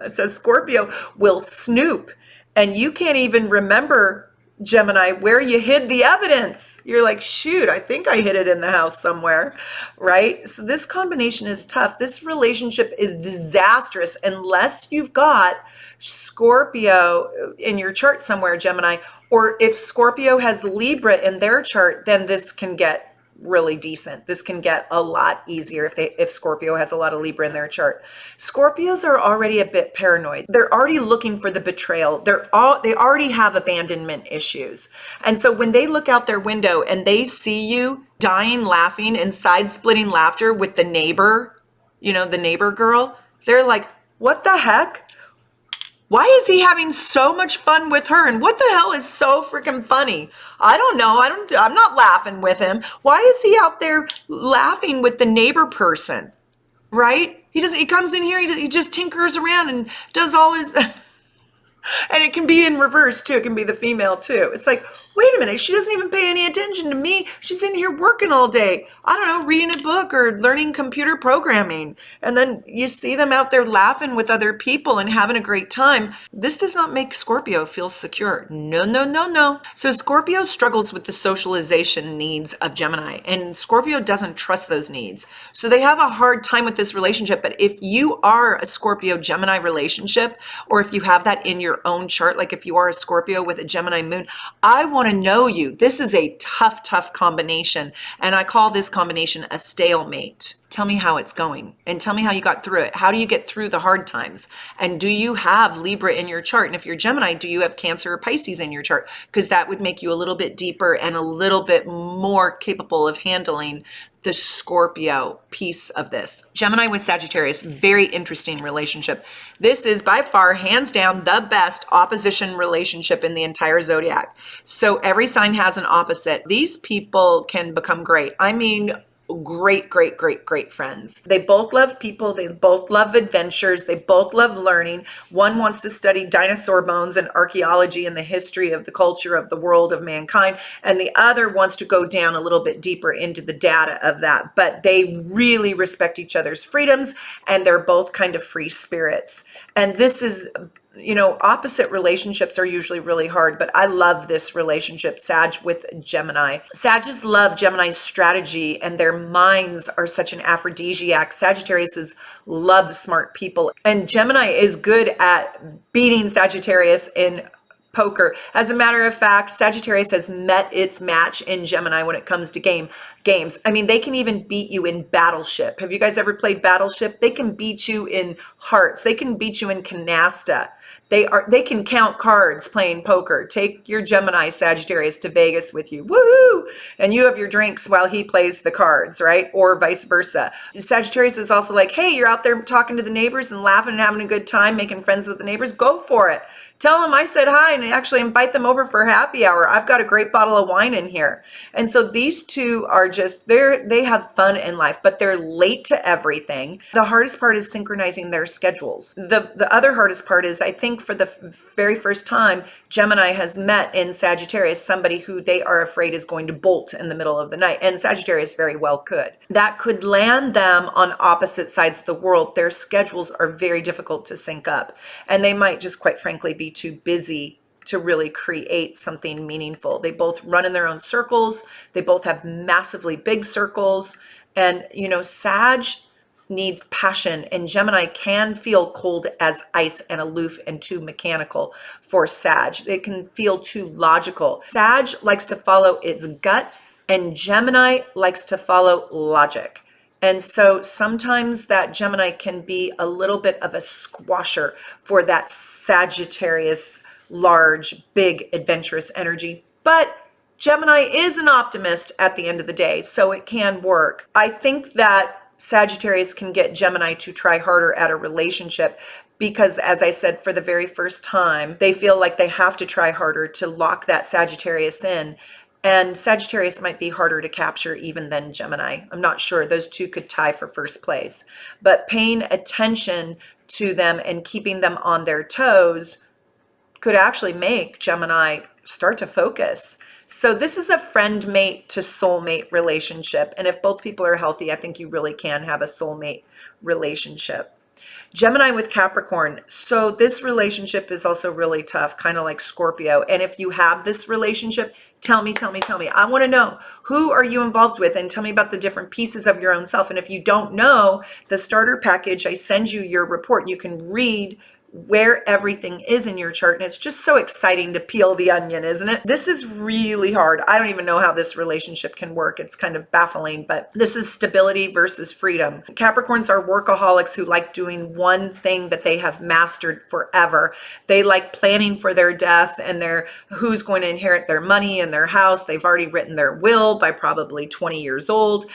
So Scorpio will snoop, and you can't even remember, Gemini, where you hid the evidence. You're like, shoot, I think I hid it in the house somewhere, right? So this combination is tough. This relationship is disastrous unless you've got Scorpio in your chart somewhere, Gemini, or if Scorpio has Libra in their chart, then this can get really decent. This can get a lot easier if Scorpio has a lot of Libra in their chart. Scorpios are already a bit paranoid. They're already looking for the betrayal. They already have abandonment issues. And so when they look out their window and they see you dying laughing and side-splitting laughter with the neighbor, the neighbor girl, they're like, what the heck? Why is he having so much fun with her? And what the hell is so freaking funny? I don't know. I'm not laughing with him. Why is he out there laughing with the neighbor person? Right? He comes in here, he just tinkers around and does all his, and it can be in reverse too. It can be the female too. It's like, wait a minute, she doesn't even pay any attention to me. She's in here working all day. I don't know, reading a book or learning computer programming. And then you see them out there laughing with other people and having a great time. This does not make Scorpio feel secure. No, no, no, no. So Scorpio struggles with the socialization needs of Gemini, and Scorpio doesn't trust those needs. So they have a hard time with this relationship. But if you are a Scorpio-Gemini relationship, or if you have that in your own chart, like if you are a Scorpio with a Gemini moon, I want to know you. This is a tough, tough combination. And I call this combination a stalemate. Tell me how it's going and tell me how you got through it. How do you get through the hard times? And do you have Libra in your chart? And if you're Gemini, do you have Cancer or Pisces in your chart? Because that would make you a little bit deeper and a little bit more capable of handling the Scorpio piece of this. Gemini with Sagittarius, very interesting relationship. This is by far, hands down, the best opposition relationship in the entire zodiac. So every sign has an opposite. These people can become great. I mean, great, great, great, great friends. They both love people. They both love adventures. They both love learning. One wants to study dinosaur bones and archaeology and the history of the culture of the world of mankind. And the other wants to go down a little bit deeper into the data of that. But they really respect each other's freedoms, and they're both kind of free spirits. And this is, opposite relationships are usually really hard, but I love this relationship, Sag with Gemini. Sages love Gemini's strategy, and their minds are such an aphrodisiac. Sagittarius love smart people, and Gemini is good at beating Sagittarius in poker. As a matter of fact, Sagittarius has met its match in Gemini when it comes to games. I mean, they can even beat you in Battleship. Have you guys ever played Battleship? They can beat you in hearts. They can beat you in canasta. They can count cards playing poker. Take your Gemini Sagittarius to Vegas with you. Woohoo! And you have your drinks while he plays the cards, right? Or vice versa. Sagittarius is also like, hey, you're out there talking to the neighbors and laughing and having a good time, making friends with the neighbors. Go for it. Tell them I said hi and actually invite them over for happy hour. I've got a great bottle of wine in here. And so these two are just, they have fun in life, but they're late to everything. The hardest part is synchronizing their schedules. The other hardest part is, I think for the very first time, Gemini has met in Sagittarius somebody who they are afraid is going to bolt in the middle of the night. And Sagittarius very well could. That could land them on opposite sides of the world. Their schedules are very difficult to sync up. And they might just quite frankly be too busy to really create something meaningful. They both run in their own circles. They both have massively big circles. And, Sag needs passion, and Gemini can feel cold as ice and aloof and too mechanical for Sag. It can feel too logical. Sag likes to follow its gut, and Gemini likes to follow logic. And so sometimes that Gemini can be a little bit of a squasher for that Sagittarius large, big, adventurous energy. But Gemini is an optimist at the end of the day, so it can work. I think that Sagittarius can get Gemini to try harder at a relationship because, as I said, for the very first time, they feel like they have to try harder to lock that Sagittarius in. And Sagittarius might be harder to capture even than Gemini. I'm not sure. Those two could tie for first place. But paying attention to them and keeping them on their toes could actually make Gemini start to focus. So this is a friend mate to soulmate relationship. And if both people are healthy, I think you really can have a soulmate relationship. Gemini with Capricorn. So this relationship is also really tough, kind of like Scorpio. And if you have this relationship, tell me. I want to know, who are you involved with? And tell me about the different pieces of your own self. And if you don't know, the starter package, I send you your report. You can read where everything is in your chart. And it's just so exciting to peel the onion, isn't it? This is really hard. I don't even know how this relationship can work. It's kind of baffling, but this is stability versus freedom. Capricorns are workaholics who like doing one thing that they have mastered forever. They like planning for their death and who's going to inherit their money and their house. They've already written their will by probably 20 years old.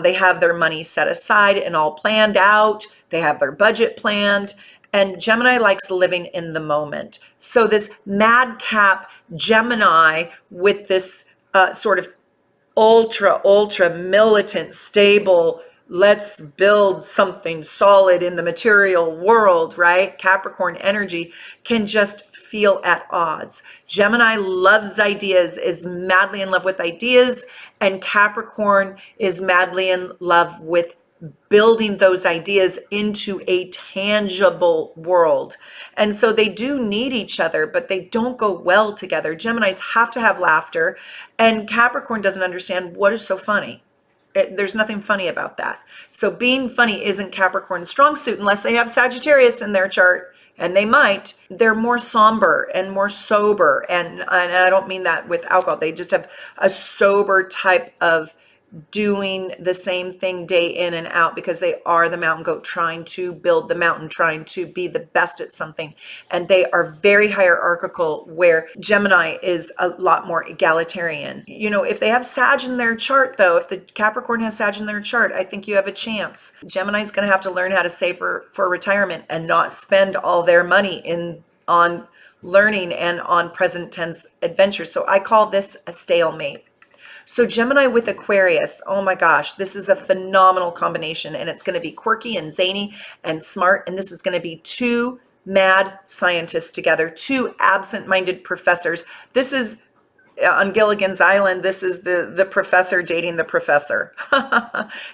They have their money set aside and all planned out. They have their budget planned. And Gemini likes living in the moment. So this madcap Gemini with this sort of ultra militant, stable, let's build something solid in the material world, right? Capricorn energy can just feel at odds. Gemini loves ideas, is madly in love with ideas, and Capricorn is madly in love with building those ideas into a tangible world. And so they do need each other, but they don't go well together. Geminis have to have laughter, and Capricorn doesn't understand what is so funny. There's nothing funny about that. So being funny isn't Capricorn's strong suit unless they have Sagittarius in their chart. And they might. They're more somber and more sober. And I don't mean that with alcohol. They just have a sober type of doing the same thing day in and out because they are the mountain goat trying to build the mountain, trying to be the best at something. And they are very hierarchical, where Gemini is a lot more egalitarian. You know, if they have Sag in their chart though, if the Capricorn has Sag in their chart, I think you have a chance. Gemini is going to have to learn how to save for retirement and not spend all their money on learning and on present tense adventures. So I call this a stalemate. So Gemini with Aquarius, oh my gosh, this is a phenomenal combination, and it's going to be quirky and zany and smart. And this is going to be two mad scientists together, two absent-minded professors. This is on Gilligan's Island. This is the professor dating the professor.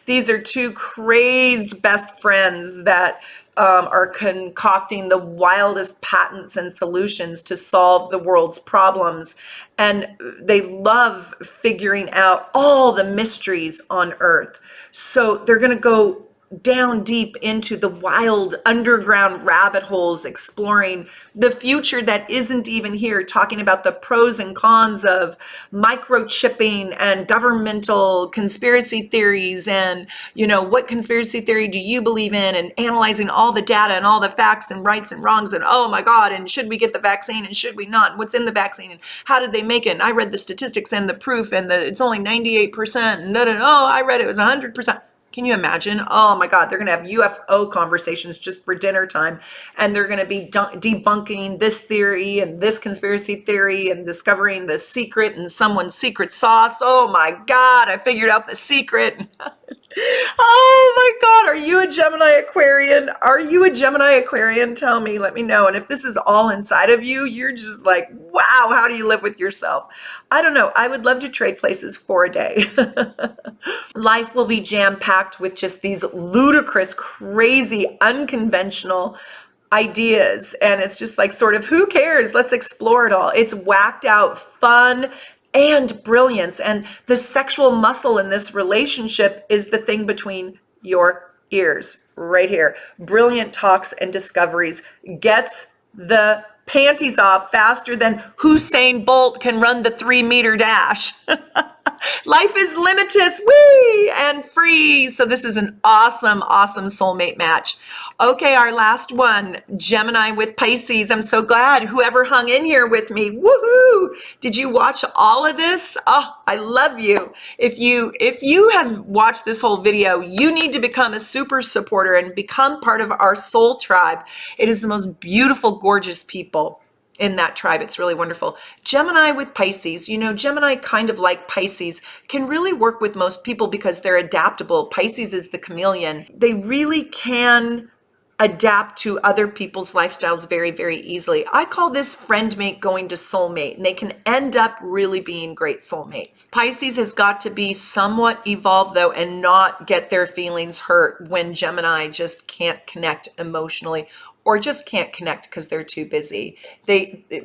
These are two crazed best friends that are concocting the wildest patents and solutions to solve the world's problems. And they love figuring out all the mysteries on Earth. So they're going to go down deep into the wild underground rabbit holes, exploring the future that isn't even here, talking about the pros and cons of microchipping and governmental conspiracy theories, and, you know, what conspiracy theory do you believe in, and analyzing all the data and all the facts and rights and wrongs, and oh my God, and should we get the vaccine and should we not, and what's in the vaccine and how did they make it, and I read the statistics and the proof and it's only 98% and oh, I read it was 100%. Can you imagine? Oh my God, they're going to have UFO conversations just for dinner time. And they're going to be debunking this theory and this conspiracy theory and discovering the secret and someone's secret sauce. Oh my God, I figured out the secret. Oh my God, are you a Gemini Aquarian? Are you a Gemini Aquarian? Tell me, let me know. And if this is all inside of you, you're just like, wow, how do you live with yourself? I don't know. I would love to trade places for a day. Life will be jam-packed with just these ludicrous, crazy, unconventional ideas. And it's just like, sort of, who cares? Let's explore it all. It's whacked out fun and brilliance. And the sexual muscle in this relationship is the thing between your ears right here. Brilliant talks and discoveries, gets the panties off faster than Usain Bolt can run the 3-meter dash. Life is limitless, wee, and free. So this is an awesome soulmate match. Okay, our last one, Gemini with Pisces. I'm so glad whoever hung in here with me. Woohoo! Did you watch all of this? Oh, I love you. If you have watched this whole video, you need to become a super supporter and become part of our soul tribe. It is the most beautiful, gorgeous people in that tribe. It's really wonderful. Gemini with Pisces, you know, Gemini, kind of like Pisces, can really work with most people because they're adaptable. Pisces is the chameleon. They really can adapt to other people's lifestyles very, very easily. I call this friend mate going to soulmate, and they can end up really being great soulmates. Pisces has got to be somewhat evolved though, and not get their feelings hurt when Gemini just can't connect emotionally, or just can't connect because they're too busy.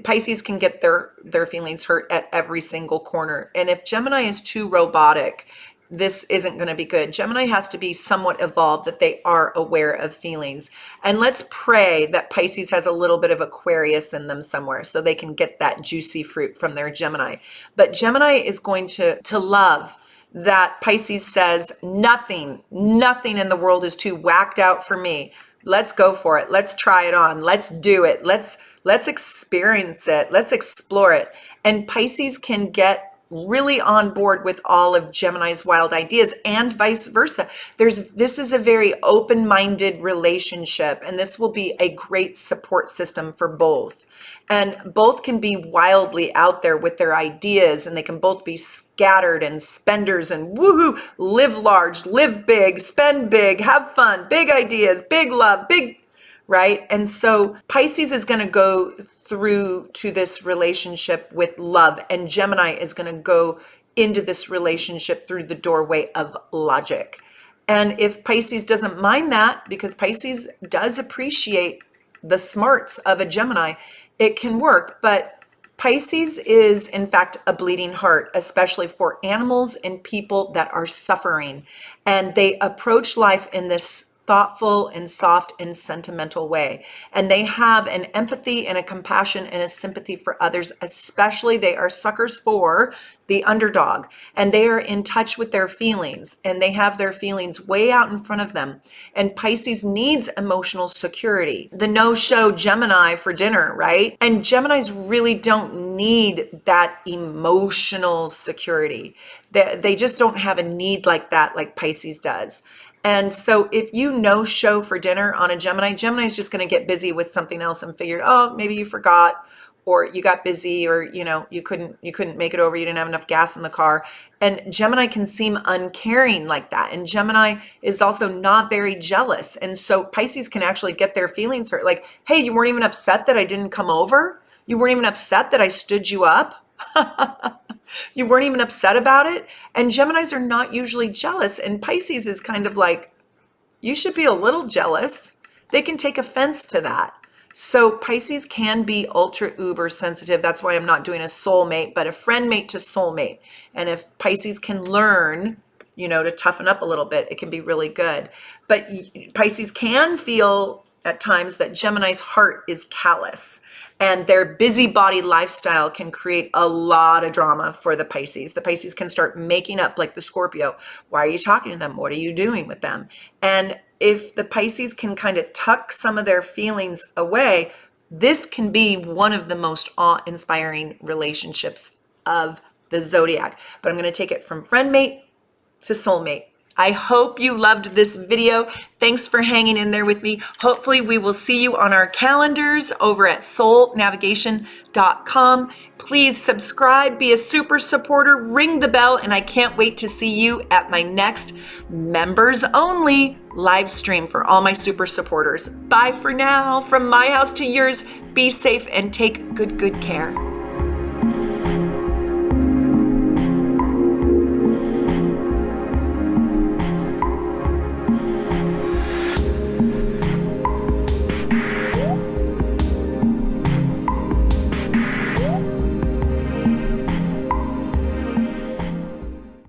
Pisces can get their feelings hurt at every single corner. And if Gemini is too robotic this isn't going to be good. Gemini has to be somewhat evolved, that they are aware of feelings. And let's pray that Pisces has a little bit of Aquarius in them somewhere so they can get that juicy fruit from their Gemini. But Gemini is going to love that Pisces says, nothing in the world is too whacked out for me. Let's go for it. Let's try it on. Let's do it. Let's experience it. Let's explore it. And Pisces can get really on board with all of Gemini's wild ideas, and vice versa. This is a very open-minded relationship, and this will be a great support system for both. And both can be wildly out there with their ideas, and they can both be scattered and spenders and woohoo, live large, live big, spend big, have fun, big ideas, big love, big, right? And so Pisces is going to go through to this relationship with love, and Gemini is going to go into this relationship through the doorway of logic. And if Pisces doesn't mind that, because Pisces does appreciate the smarts of a Gemini, it can work. But Pisces is, in fact, a bleeding heart, especially for animals and people that are suffering. And they approach life in this thoughtful and soft and sentimental way. And they have an empathy and a compassion and a sympathy for others, especially they are suckers for the underdog, and they are in touch with their feelings, and they have their feelings way out in front of them. And Pisces needs emotional security. The no-show Gemini for dinner, right? And Geminis really don't need that emotional security. They just don't have a need like that, like Pisces does. And so if you no-show for dinner on a Gemini, Gemini is just going to get busy with something else and figured, oh, maybe you forgot, or you got busy, or you couldn't make it over, you didn't have enough gas in the car. And Gemini can seem uncaring like that. And Gemini is also not very jealous. And so Pisces can actually get their feelings hurt. Like, hey, you weren't even upset that I didn't come over? You weren't even upset that I stood you up? You weren't even upset about it? And Geminis are not usually jealous. And Pisces is kind of like, you should be a little jealous. They can take offense to that. So Pisces can be ultra uber sensitive. That's why I'm not doing a soulmate, but a friend mate to soulmate. And if Pisces can learn, to toughen up a little bit, it can be really good. But Pisces can feel at times that Gemini's heart is callous, and their busybody lifestyle can create a lot of drama for the Pisces. The Pisces can start making up, like the Scorpio. Why are you talking to them? What are you doing with them? And if the Pisces can kind of tuck some of their feelings away, this can be one of the most awe-inspiring relationships of the zodiac. But I'm going to take it from friend mate to soulmate. I hope you loved this video. Thanks for hanging in there with me. Hopefully we will see you on our calendars over at soulnavigation.com. Please subscribe, be a super supporter, ring the bell, and I can't wait to see you at my next members only live stream for all my super supporters. Bye for now. From my house to yours, be safe and take good care.